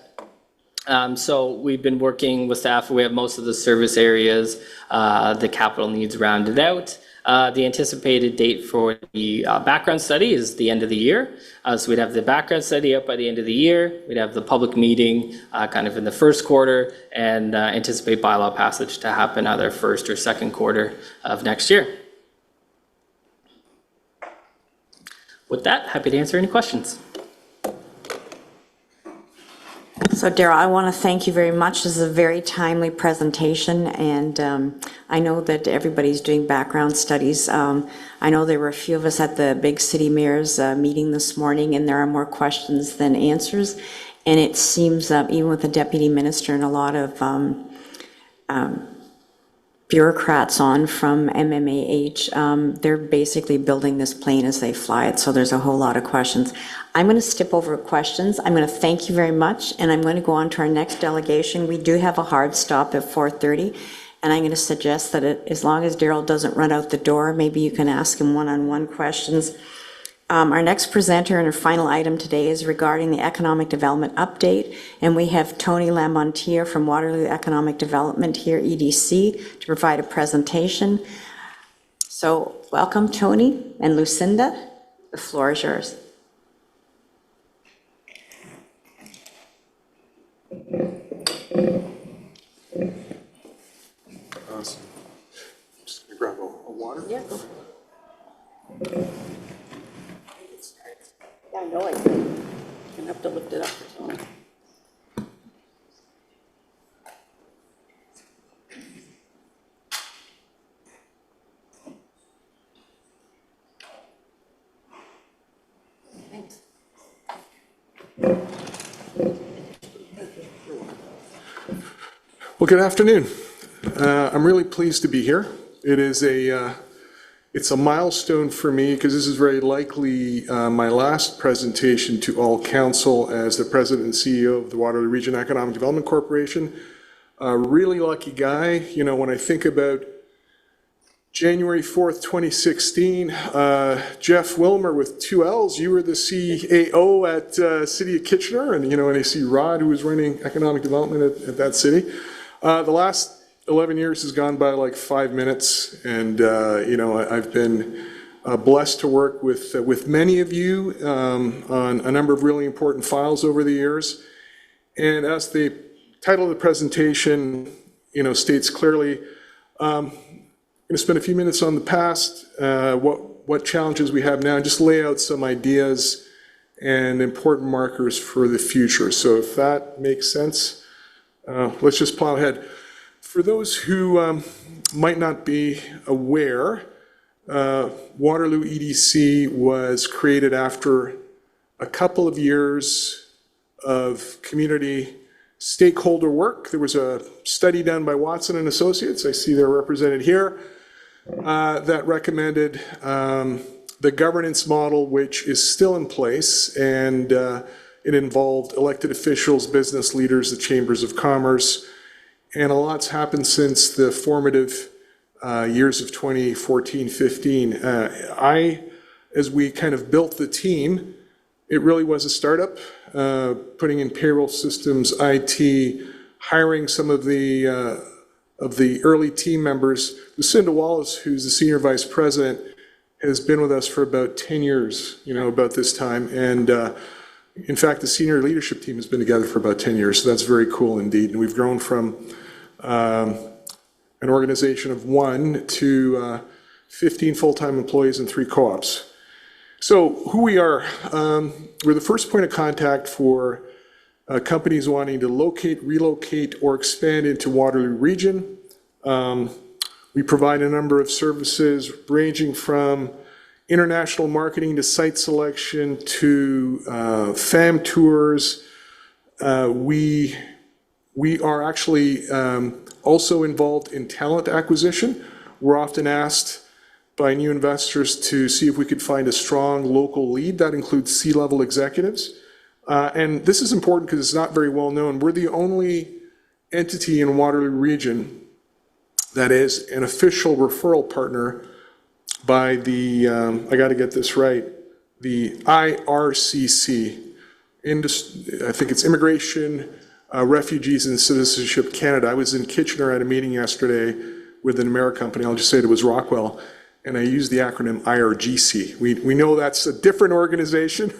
So we've been working with staff. We have most of the service areas, the capital needs rounded out. The anticipated date for the background study is the end of the year. So we'd have the background study up by the end of the year. We'd have the public meeting kind of in the first quarter and anticipate bylaw passage to happen either first or second quarter of next year. With that, happy to answer any questions. So Darryl, I want to thank you very much. This is a very timely presentation, and I know that everybody's doing background studies. I know there were a few of us at the Big City Mayor's meeting this morning, and there are more questions than answers. And it seems, even with the Deputy Minister and a lot of bureaucrats on from MMAH, they're basically building this plane as they fly it, so there's a whole lot of questions. I'm going to skip over questions. I'm going to thank you very much, and I'm going to go on to our next delegation. We do have a hard stop at 4:30, And I'm going to suggest that as long as Daryl doesn't run out the door, maybe you can ask him one-on-one questions. Our next presenter and our final item today is regarding the Economic Development Update, and we have Tony Lamontier from Waterloo Economic Development here, EDC, to provide a presentation. So welcome, Tony and Lucinda. The floor is yours. Awesome. Just gonna grab a water. Yeah. Yeah, I know I can. I'm gonna have to lift it up for Tony. Thanks. Well, good afternoon. I'm really pleased to be here. It's a milestone for me because this is very likely my last presentation to all council as the president and CEO of the Waterloo Region Economic Development Corporation. A really lucky guy. You know, when I think about January 4th, 2016, Jeff Wilmer with 2 L's, you were the CAO at City of Kitchener, and and I see Rod, who was running economic development at that city. The last 11 years has gone by like 5 minutes, and I've been blessed to work with many of you on a number of really important files over the years. And as the title of the presentation states clearly, I'm going to spend a few minutes on the past, what challenges we have now, and just lay out some ideas and important markers for the future. So if that makes sense, let's just plow ahead. For those who might not be aware, Waterloo EDC was created after a couple of years of community stakeholder work. There was a study done by Watson and Associates, I see they're represented here, that recommended the governance model, which is still in place, and it involved elected officials, business leaders, the chambers of commerce, and a lot's happened since the formative years of 2014-15. As we kind of built the team, it really was a startup, putting in payroll systems, IT, hiring some of the early team members. Lucinda Wallace, who's the senior vice president, has been with us for about 10 years, about this time. And in fact, the senior leadership team has been together for about 10 years. So that's very cool indeed. And we've grown from an organization of 1 to 15 full-time employees and 3 co-ops. So who we are, we're the first point of contact for companies wanting to locate, relocate, or expand into Waterloo Region. We provide a number of services ranging from international marketing to site selection to fam tours. We are actually also involved in talent acquisition. We're often asked by new investors to see if we could find a strong local lead. That includes C-level executives. And this is important because it's not very well known. We're the only entity in Waterloo Region that is an official referral partner by the, I got to get this right, the IRCC, I think it's Immigration, Refugees and Citizenship Canada. I was in Kitchener at a meeting yesterday with an American company, I'll just say it was Rockwell, and I used the acronym IRGC. We know that's a different organization,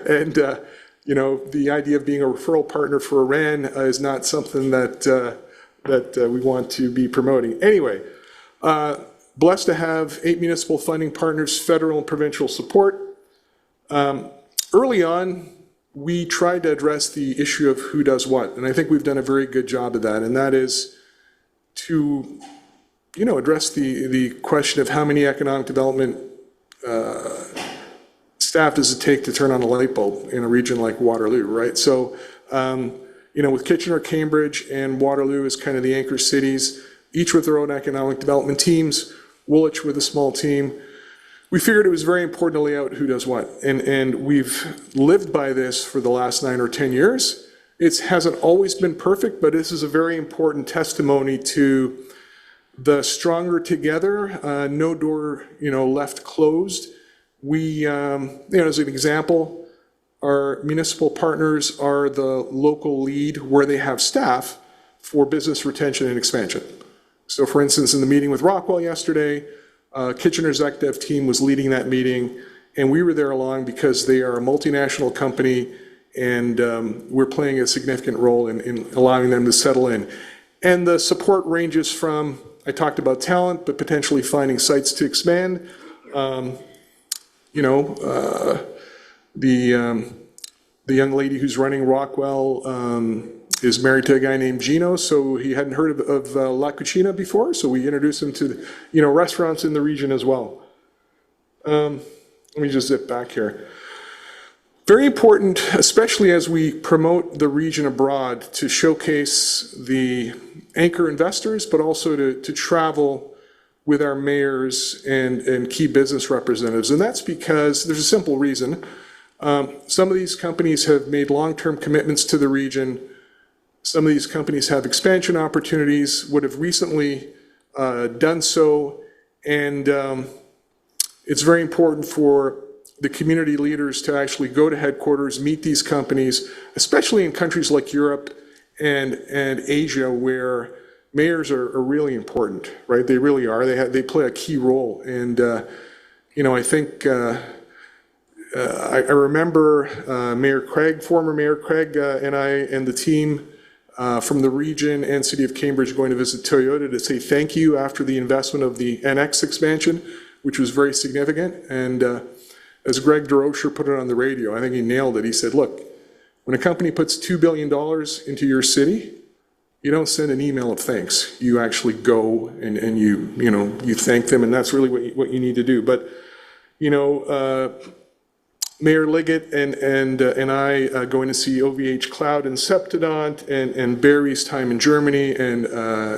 and the idea of being a referral partner for Iran is not something that we want to be promoting. Anyway, blessed to have 8 municipal funding partners, federal and provincial support. Early on, we tried to address the issue of who does what, and I think we've done a very good job of that, and that is to address the question of how many economic development staff does it take to turn on a light bulb in a region like Waterloo, right? So, with Kitchener, Cambridge, and Waterloo as kind of the anchor cities, each with their own economic development teams, Woolwich with a small team, we figured it was very important to lay out who does what. And we've lived by this for the last 9 or 10 years. It hasn't always been perfect, but this is a very important testimony to the stronger together, no door, left closed. We, as an example, our municipal partners are the local lead where they have staff for business retention and expansion. So for instance, in the meeting with Rockwell yesterday, Kitchener's ECDev team was leading that meeting, and we were there along because they are a multinational company, and we're playing a significant role in allowing them to settle in. And the support ranges from, I talked about talent, but potentially finding sites to expand. The young lady who's running Rockwell is married to a guy named Gino, so he hadn't heard of La Cucina before, so we introduced him to restaurants in the region as well. Let me just zip back here. Very important, especially as we promote the region abroad, to showcase the anchor investors, but also to travel with our mayors and key business representatives. And that's because there's a simple reason. Some of these companies have made long-term commitments to the region. Some of these companies have expansion opportunities, would have recently done so, and it's very important for the community leaders to actually go to headquarters, meet these companies, especially in countries like Europe and Asia, where mayors are really important, right? They really are. They play a key role, and I think I remember Mayor Craig, former Mayor Craig, and I and the team from the region and City of Cambridge going to visit Toyota to say thank you after the investment of the NX expansion, which was very significant. And as Greg DeRocher put it on the radio, I think he nailed it. He said, look, when a company puts $2 billion into your city, you don't send an email of thanks. You actually go and you thank them, and that's really what you need to do. But, Mayor Liggett and I going to see OVH Cloud and Septidont and Barry's time in Germany, and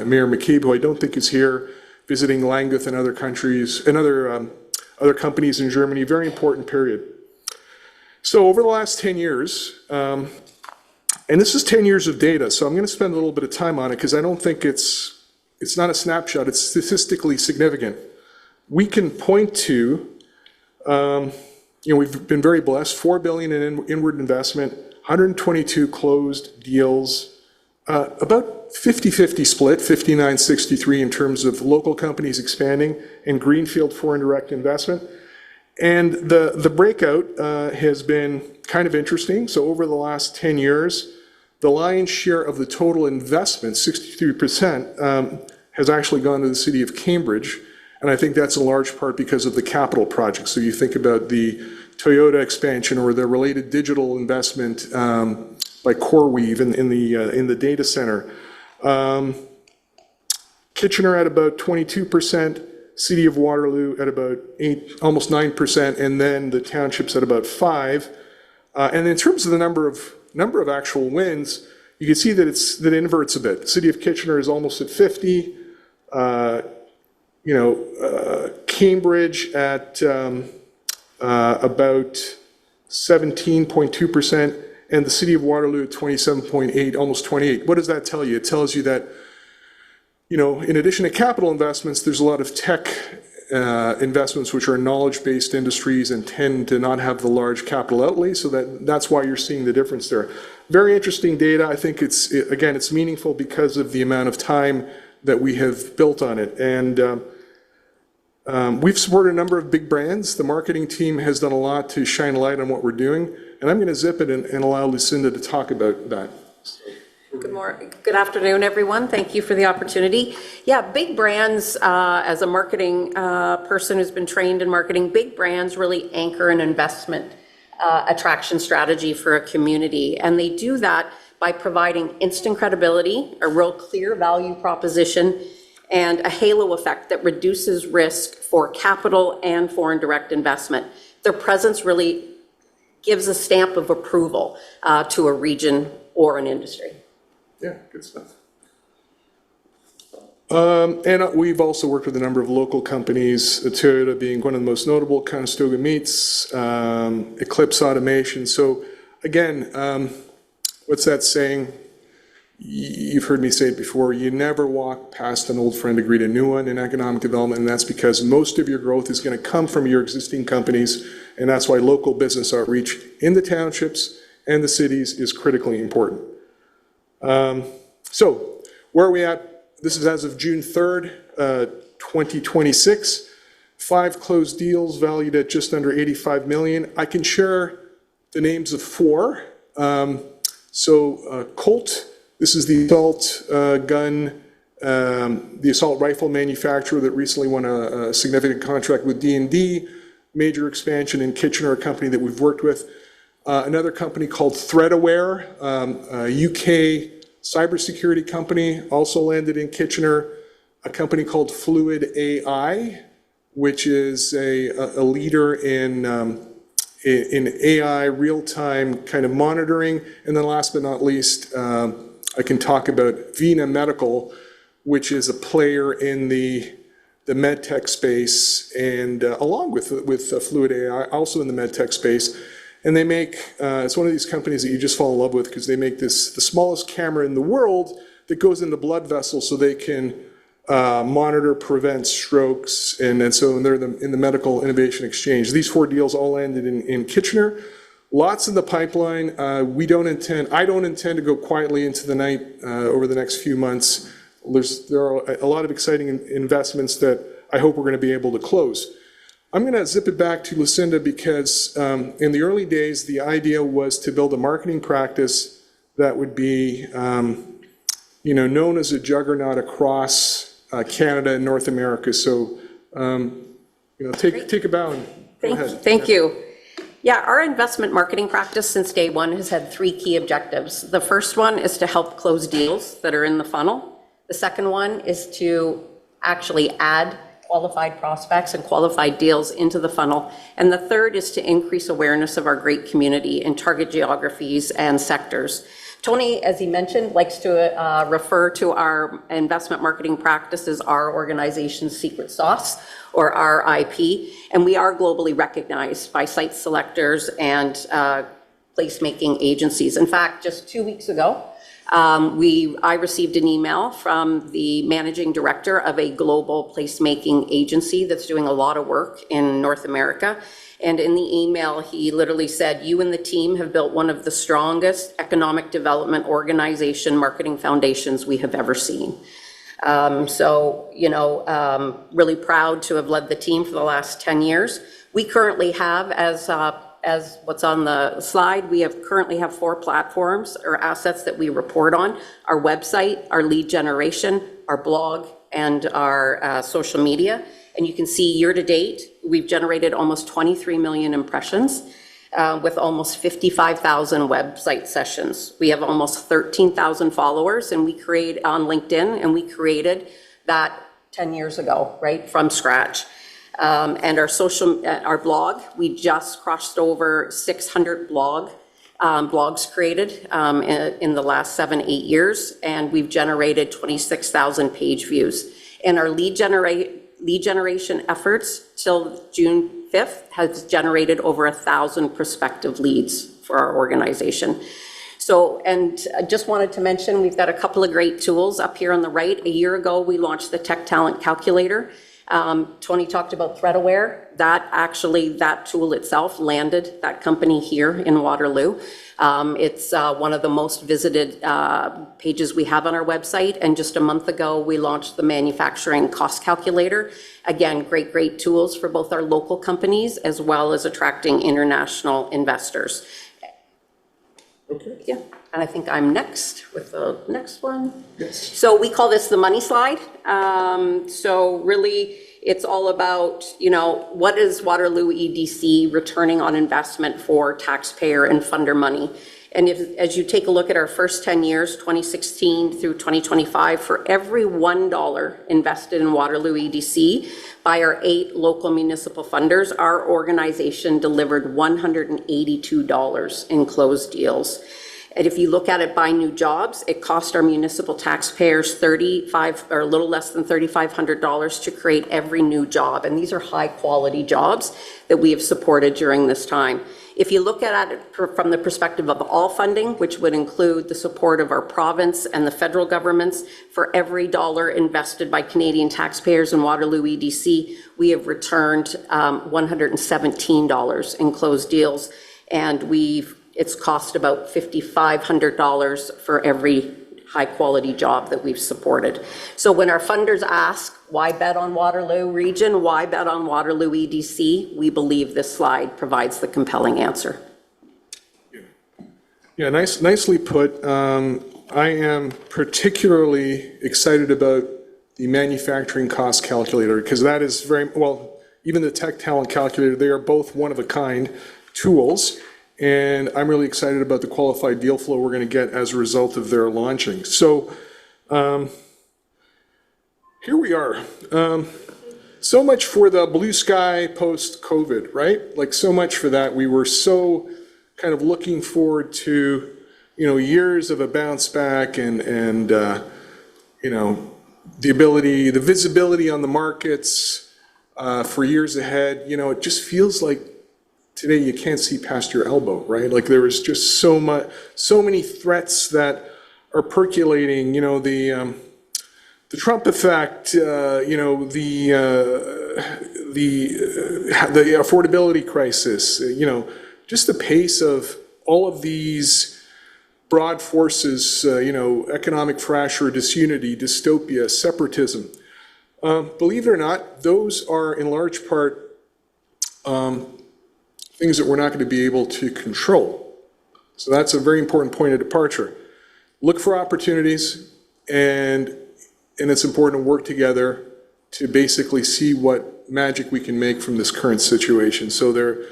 Mayor McCabe, who I don't think is here, visiting Languth and other countries and other companies in Germany. Very important period. So over the last 10 years, and this is 10 years of data, so I'm going to spend a little bit of time on it because I don't think it's not a snapshot. It's statistically significant. We can point to we've been very blessed, $4 billion in inward investment, 122 closed deals, about 50-50 split, 59-63 in terms of local companies expanding and greenfield foreign direct investment. And the breakout has been kind of interesting. So over the last 10 years, the lion's share of the total investment, 63%, has actually gone to the City of Cambridge. And I think that's in large part because of the capital projects. So you think about the Toyota expansion or the related digital investment by CoreWeave in the data center. Kitchener at about 22%, City of Waterloo at about almost 9%, and then the townships at about 5%. And in terms of the number of actual wins, you can see that it inverts a bit. The City of Kitchener is almost at 50. Cambridge at about 17.2%, and the City of Waterloo at 27.8, almost 28. What does that tell you? It tells you that, in addition to capital investments, there's a lot of tech investments which are knowledge-based industries and tend to not have the large capital outlay, so that's why you're seeing the difference there. Very interesting data. I think it's meaningful because of the amount of time that we have built on it. And we've supported a number of big brands. The marketing team has done a lot to shine a light on what we're doing. And I'm going to zip it and allow Lucinda to talk about that. Good afternoon, everyone. Thank you for the opportunity. Yeah, big brands, as a marketing person who's been trained in marketing, big brands really anchor an investment attraction strategy for a community. And they do that by providing instant credibility, a real clear value proposition, and a halo effect that reduces risk for capital and foreign direct investment. Their presence really gives a stamp of approval to a region or an industry. Yeah, good stuff. And we've also worked with a number of local companies, Toyota being one of the most notable, Conestoga Meats, Eclipse Automation. So again, what's that saying? you've heard me say it before, you never walk past an old friend to greet a new one in economic development, and that's because most of your growth is going to come from your existing companies, and that's why local business outreach in the townships and the cities is critically important. So where are we at? This is as of June 3rd, 2026. 5 closed deals valued at just under 85 million. I can share the names of 4. Colt, this is the assault gun, the assault rifle manufacturer that recently won a significant contract with D&D, major expansion in Kitchener, a company that we've worked with. Another company called ThreatAware, a UK cybersecurity company, also landed in Kitchener. A company called Fluid AI, which is a leader in AI real-time kind of monitoring. And then last but not least, I can talk about Vena Medical, which is a player in the medtech space, and along with Fluid AI, also in the medtech space. And they make, it's one of these companies that you just fall in love with because they make the smallest camera in the world that goes into blood vessels so they can monitor, prevent strokes, and so they're in the Medical Innovation Exchange. These 4 deals all landed in Kitchener. Lots in the pipeline. I don't intend to go quietly into the night over the next few months. There are a lot of exciting investments that I hope we're going to be able to close. I'm going to zip it back to Lucinda because in the early days, the idea was to build a marketing practice that would be known as a juggernaut across Canada and North America. So, take a bow and go ahead. Thank you. Yeah, our investment marketing practice since day one has had 3 key objectives. The first one is to help close deals that are in the funnel. The second one is to actually add qualified prospects and qualified deals into the funnel. And the third is to increase awareness of our great community in target geographies and sectors. Tony, as he mentioned, likes to refer to our investment marketing practice as our organization's secret sauce, or RIP, and we are globally recognized by site selectors and placemaking agencies. In fact, just 2 weeks ago, I received an email from the managing director of a global placemaking agency that's doing a lot of work in North America. And in the email, he literally said, "You and the team have built one of the strongest economic development organization marketing foundations we have ever seen." Really proud to have led the team for the last 10 years. We currently have, as what's on the slide, currently have 4 platforms or assets that we report on: our website, our lead generation, our blog, and our social media. And you can see year to date, we've generated almost 23 million impressions with almost 55,000 website sessions. We have almost 13,000 followers, and we create on LinkedIn, and we created that 10 years ago, right, from scratch. And our blog, we just crossed over 600 blogs created in the last 7-8 years, and we've generated 26,000 page views. And our lead generation efforts till June 5th has generated over 1,000 prospective leads for our organization. And I just wanted to mention, we've got a couple of great tools up here on the right. A year ago, we launched the Tech Talent Calculator. Tony talked about ThreatAware. That tool itself landed that company here in Waterloo. It's one of the most visited pages we have on our website. And just a month ago, we launched the Manufacturing Cost Calculator. Again, great tools for both our local companies as well as attracting international investors. Okay. Yeah, and I think I'm next with the next one. Yes. So we call this the money slide. So really, it's all about, what is Waterloo EDC returning on investment for taxpayer and funder money? And as you take a look at our first 10 years, 2016 through 2025, for every $1 invested in Waterloo EDC by our 8 local municipal funders, our organization delivered $182 in closed deals. And if you look at it by new jobs, it cost our municipal taxpayers $35 or a little less than $3,500 to create every new job. And these are high quality jobs that we have supported during this time. If you look at it from the perspective of all funding, which would include the support of our province and the federal governments, for every dollar invested by Canadian taxpayers in Waterloo EDC, we have returned $117 in closed deals, and it's cost about $5,500 for every high-quality job that we've supported. So when our funders ask, why bet on Waterloo Region, why bet on Waterloo EDC, we believe this slide provides the compelling answer. Yeah, nicely put. I am particularly excited about the manufacturing cost calculator, because that is very, well, even the tech talent calculator, they are both one-of-a-kind tools. And I'm really excited about the qualified deal flow we're going to get as a result of their launching. So here we are. So much for the blue sky post-COVID, right? Like, so much for that. We were so kind of looking forward to, years of a bounce back and the visibility on the markets for years ahead. It just feels like today you can't see past your elbow, right? Like, there is just so many threats that are percolating. The Trump effect, the affordability crisis. Just the pace of all of these broad forces. Economic fracture, disunity, dystopia, separatism. Believe it or not, those are in large part things that we're not going to be able to control. So that's a very important point of departure. Look for opportunities, and it's important to work together to basically see what magic we can make from this current situation. So there,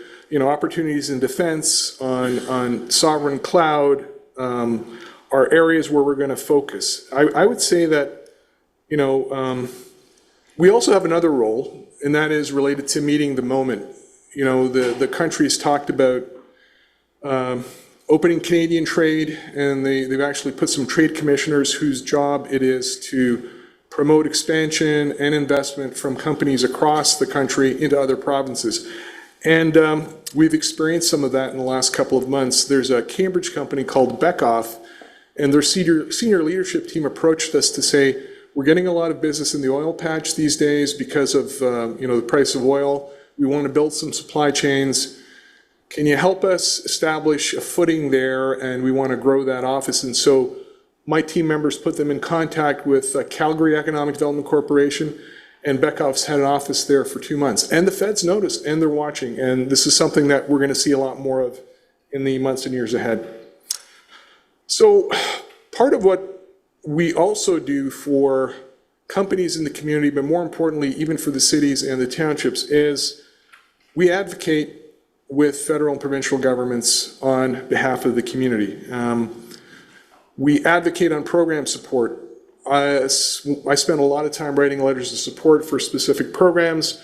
opportunities in defense, on sovereign cloud, are areas where we're going to focus. I would say that, we also have another role, and that is related to meeting the moment. The country's talked about opening Canadian trade, and they've actually put some trade commissioners whose job it is to promote expansion and investment from companies across the country into other provinces. And we've experienced some of that in the last couple of months. There's a Cambridge company called Beckoff, and their senior leadership team approached us to say, we're getting a lot of business in the oil patch these days because of the price of oil. We want to build some supply chains. Can you help us establish a footing there? And we want to grow that office. And so my team members put them in contact with Calgary Economic Development Corporation, and Beckoff's had an office there for 2 months. And the feds noticed, and they're watching. And this is something that we're going to see a lot more of in the months and years ahead. So part of what we also do for companies in the community, but more importantly, even for the cities and the townships, is we advocate with federal and provincial governments on behalf of the community. We advocate on program support. I spent a lot of time writing letters of support for specific programs.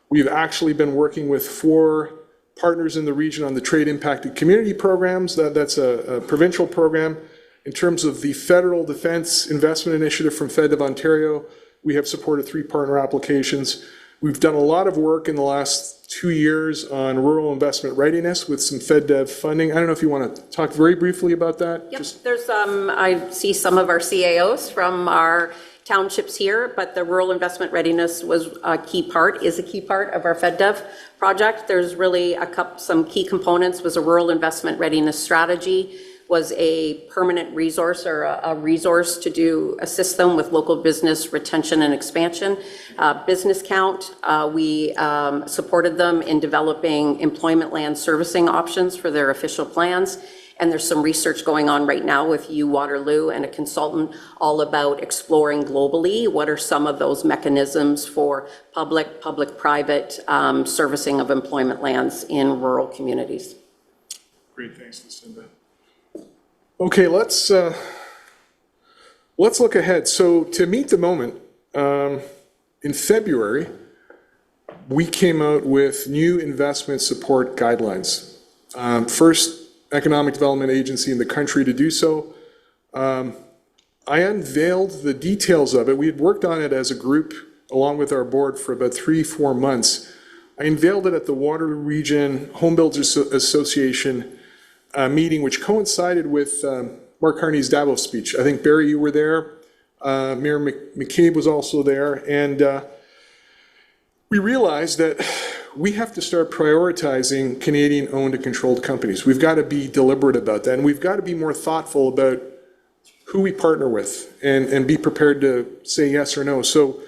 We've actually been working with 4 partners in the region on the trade impacted community programs. That's a provincial program. In terms of the Federal Defense Investment Initiative from FedDev Ontario, we have supported 3 partner applications. We've done a lot of work in the last 2 years on rural investment readiness with some FedDev funding. I don't know if you want to talk very briefly about that. Yep, there's I see some of our CAOs from our townships here, but the rural investment readiness is a key part of our FedDev project. There's really some key components. Was a rural investment readiness strategy, was a permanent resource or a resource to assist them with local business retention and expansion. Business count, we supported them in developing employment land servicing options for their official plans. And there's some research going on right now with Waterloo and a consultant all about exploring globally what are some of those mechanisms for public-private servicing of employment lands in rural communities. Great, thanks, Lucinda. Okay, let's look ahead. So to meet the moment, in February, we came out with new investment support guidelines. First economic development agency in the country to do so. I unveiled the details of it. We had worked on it as a group along with our board for about 3-4 months. I unveiled it at the Waterloo Region Home Builders Association meeting, which coincided with Mark Carney's Davos speech. I think, Barry, you were there. Mayor McCabe was also there. And we realized that we have to start prioritizing Canadian-owned and controlled companies. We've got to be deliberate about that. And we've got to be more thoughtful about who we partner with and be prepared to say yes or no. So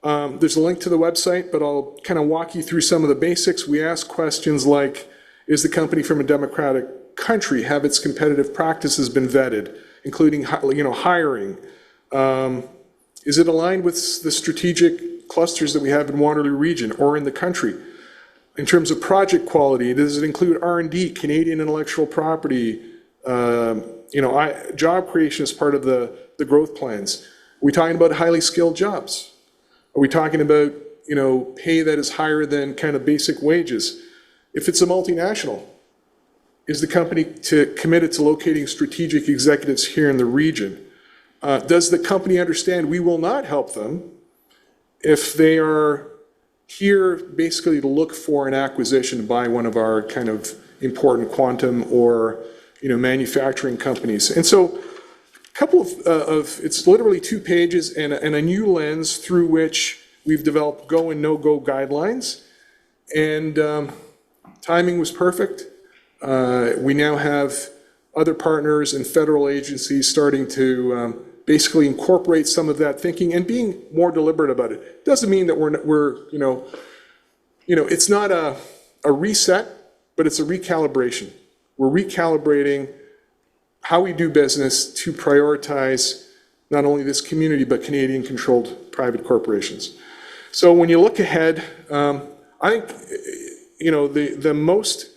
there's a link to the website, but I'll kind of walk you through some of the basics. We ask questions like, is the company from a democratic country? Have its competitive practices been vetted, including hiring? Is it aligned with the strategic clusters that we have in Waterloo Region or in the country? In terms of project quality, does it include R&D, Canadian intellectual property, job creation as part of the growth plans? Are we talking about highly skilled jobs? Are we talking about, pay that is higher than kind of basic wages? If it's a multinational, is the company committed to locating strategic executives here in the region? Does the company understand we will not help them if they are here basically to look for an acquisition by one of our kind of important quantum or, manufacturing companies? And so a couple of it's literally 2 pages and a new lens through which we've developed go and no-go guidelines. And timing was perfect. We now have other partners and federal agencies starting to basically incorporate some of that thinking and being more deliberate about it. Doesn't mean that it's not a reset, but it's a recalibration. We're recalibrating how we do business to prioritize not only this community, but Canadian-controlled private corporations. So when you look ahead, I think, the most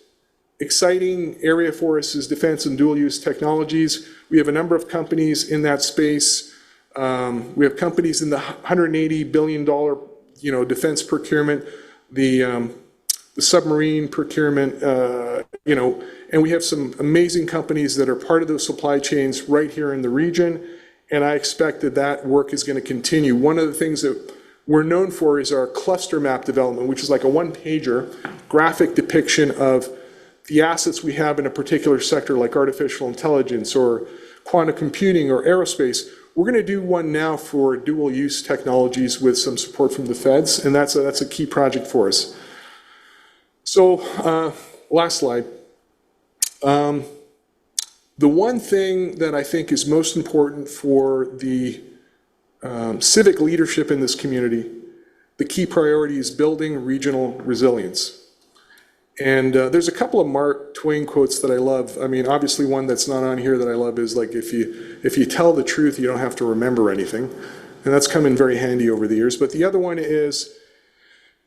exciting area for us is defense and dual-use technologies. We have a number of companies in that space. We have companies in the $180 billion, defense procurement, the submarine procurement, and we have some amazing companies that are part of those supply chains right here in the region, and I expect that work is going to continue. One of the things that we're known for is our cluster map development, which is like a one-pager graphic depiction of the assets we have in a particular sector, like artificial intelligence or quantum computing or aerospace. We're going to do one now for dual-use technologies with some support from the feds, and that's a key project for us. So, last slide. The one thing that I think is most important for the civic leadership in this community, the key priority is building regional resilience. And there's a couple of Mark Twain quotes that I love. I mean, obviously one that's not on here that I love is like, if you tell the truth, you don't have to remember anything. And that's come in very handy over the years. But the other one is,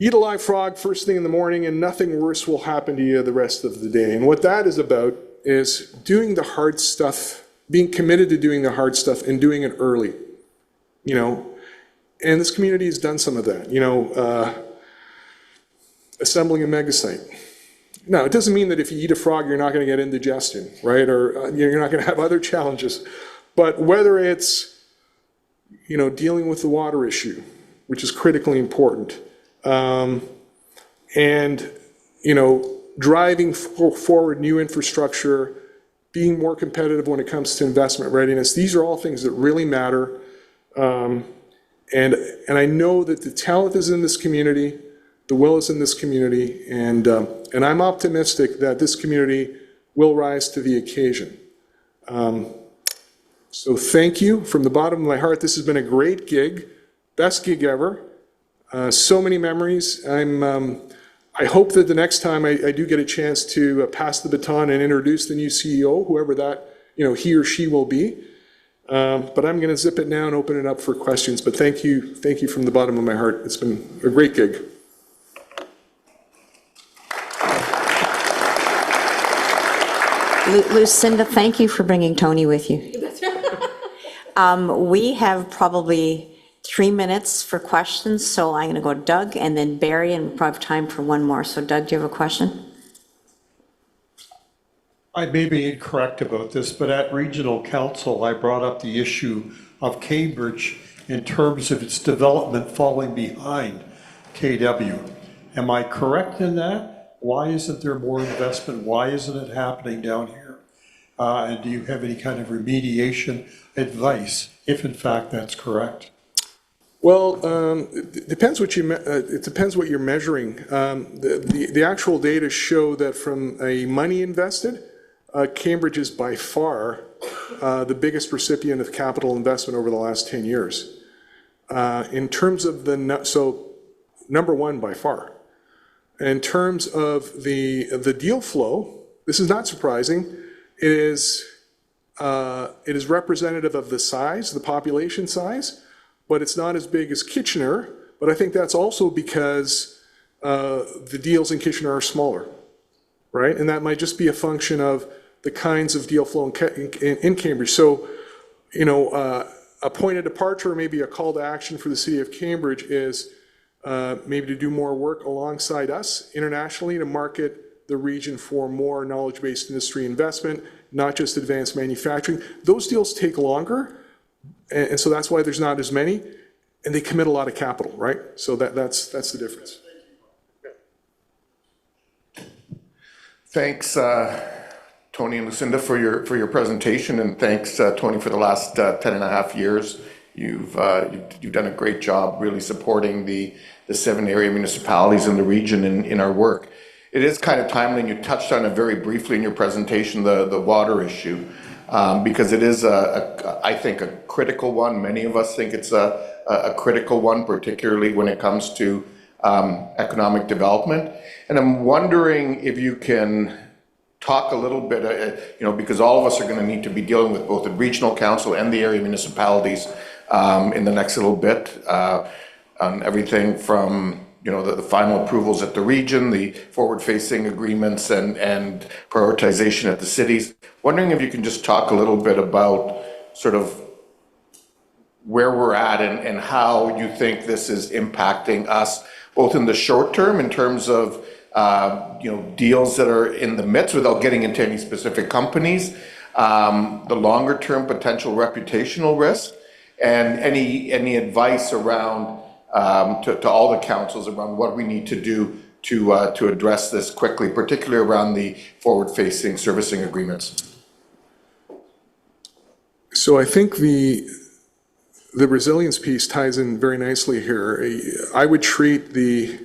eat a live frog first thing in the morning and nothing worse will happen to you the rest of the day. And what that is about is doing the hard stuff, being committed to doing the hard stuff and doing it early, And this community has done some of that, assembling a megasite. Now, it doesn't mean that if you eat a frog, you're not going to get indigestion, right? Or you're not going to have other challenges. But whether it's, dealing with the water issue, which is critically important, and, driving forward new infrastructure, being more competitive when it comes to investment readiness, these are all things that really matter. And I know that the talent is in this community, the will is in this community, and I'm optimistic that this community will rise to the occasion. So thank you from the bottom of my heart. This has been a great gig, best gig ever. So many memories. I hope that the next time I do get a chance to pass the baton and introduce the new CEO, whoever that he or she will be. But I'm going to zip it now and open it up for questions. But thank you from the bottom of my heart. It's been a great gig. Lucinda, thank you for bringing Tony with you. We have probably 3 minutes for questions, so I'm going to go to Doug and then Barry, and we'll probably have time for one more. So Doug, do you have a question? I may be incorrect about this, but at Regional Council, I brought up the issue of Cambridge in terms of its development falling behind KW. Am I correct in that? Why isn't there more investment? Why isn't it happening down here? And do you have any kind of remediation advice, if in fact that's correct? Well, it depends what it depends what you're measuring. The actual data show that from a money invested, Cambridge is by far the biggest recipient of capital investment over the last 10 years. In terms of so number one by far. In terms of the deal flow, this is not surprising. It is representative of the size, the population size, but it's not as big as Kitchener. But I think that's also because the deals in Kitchener are smaller, right? And that might just be a function of the kinds of deal flow in Cambridge. So, you know, a point of departure, or maybe a call to action for the city of Cambridge is maybe to do more work alongside us internationally to market the region for more knowledge-based industry investment, not just advanced manufacturing. Those deals take longer, and so that's why there's not as many, and they commit a lot of capital, right? So that's the difference. Thanks, Tony and Lucinda, for your presentation, and thanks, Tony, for the last 10 and a half years. You've done a great job really supporting the 7 area municipalities in the region in our work. It is kind of timely, and you touched on it very briefly in your presentation, the water issue, because it is, I think, a critical one. Many of us think it's a critical one, particularly when it comes to economic development. And I'm wondering if you can talk a little bit, you know, because all of us are going to need to be dealing with both the regional council and the area municipalities in the next little bit on everything from, you know, the final approvals at the region, the forward-facing agreements and prioritization at the cities. Wondering if you can just talk a little bit about sort of where we're at and how you think this is impacting us, both in the short term in terms of you know, deals that are in the midst without getting into any specific companies, the longer term potential reputational risk, and any advice around to all the councils around what we need to do to address this quickly, particularly around the forward-facing servicing agreements. So I think the resilience piece ties in very nicely here. I would treat the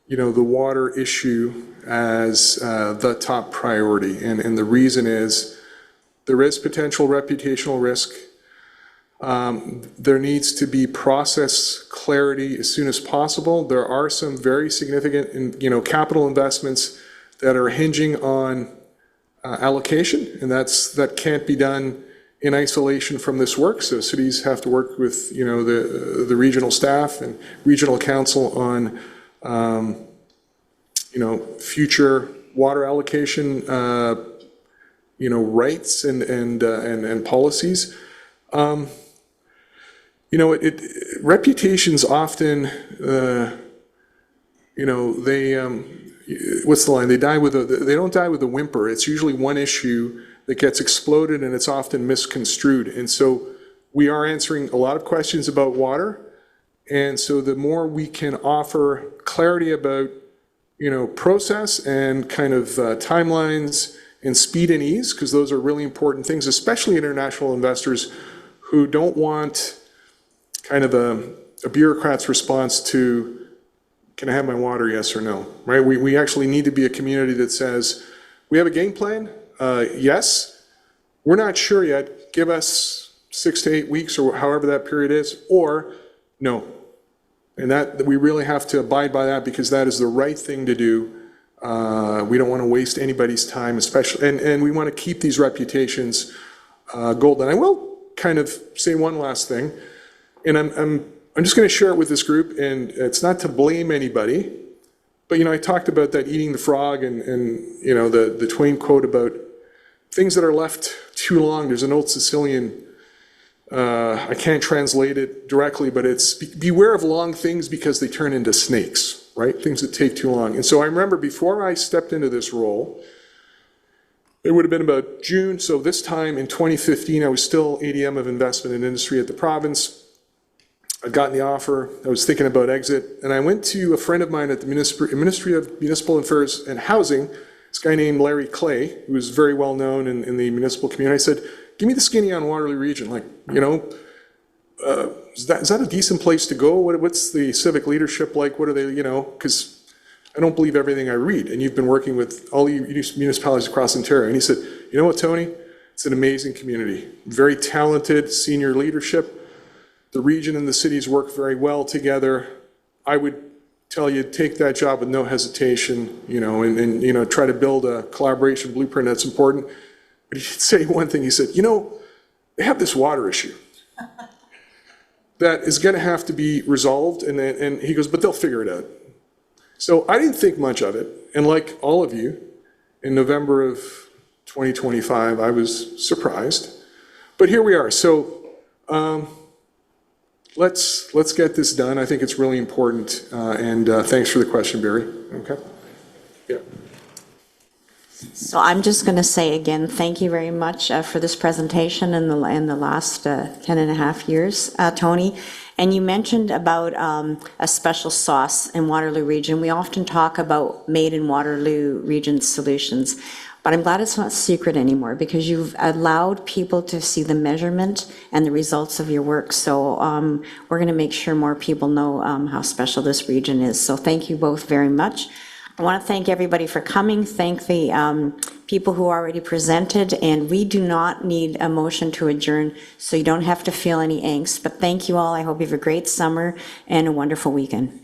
water issue as the top priority, and the reason is there is potential reputational risk. There needs to be process clarity as soon as possible. There are some very significant, capital investments that are hinging on allocation, and that can't be done in isolation from this work. So cities have to work with, the regional staff and regional council on, future water allocation, rights and policies. Reputations often, what's the line? They don't die with a whimper. It's usually one issue that gets exploded, and it's often misconstrued. And so we are answering a lot of questions about water. And so the more we can offer clarity about, process and kind of timelines and speed and ease, because those are really important things, especially international investors who don't want kind of a bureaucrat's response to, can I have my water, yes or no, right? We actually need to be a community that says, we have a game plan, yes, we're not sure yet, give us 6 to 8 weeks or however that period is, or no. And that we really have to abide by that, because that is the right thing to do. We don't want to waste anybody's time, especially, and we want to keep these reputations golden. I will kind of say one last thing, and I'm just going to share it with this group, and it's not to blame anybody, but I talked about that eating the frog and the Twain quote about things that are left too long. There's an old Sicilian, I can't translate it directly, but it's beware of long things because they turn into snakes, right? Things that take too long. And so I remember before I stepped into this role, it would have been about June. So this time in 2015, I was still ADM of Investment and Industry at the province. I'd gotten the offer, I was thinking about exit, and I went to a friend of mine at the Ministry of Municipal Affairs and Housing, this guy named Larry Clay, who was very well known in the municipal community. I said, give me the skinny on Waterloo Region, like, you know, is that a decent place to go? What's the civic leadership like? What are they, you know, because I don't believe everything I read, and you've been working with all the municipalities across Ontario. And he said, you know what, Tony? It's an amazing community, very talented senior leadership. The region and the cities work very well together. I would tell you, take that job with no hesitation, you know, and you know, try to build a collaboration blueprint. That's important. But he did say one thing. He said, you know, they have this water issue that is going to have to be resolved. And he goes, but they'll figure it out. So I didn't think much of it. And like all of you, in November of 2025, I was surprised. But here we are. So let's get this done. I think it's really important. And thanks for the question, Barry. Okay. Yeah. So I'm just going to say again, thank you very much for this presentation in the last 10 and a half years, Tony. And you mentioned about a special sauce in Waterloo Region. We often talk about made in Waterloo Region solutions, but I'm glad it's not secret anymore because you've allowed people to see the measurement and the results of your work. So we're going to make sure more people know how special this region is. So thank you both very much. I want to thank everybody for coming, thank the people who already presented, and we do not need a motion to adjourn, so you don't have to feel any angst, but thank you all. I hope you have a great summer and a wonderful weekend.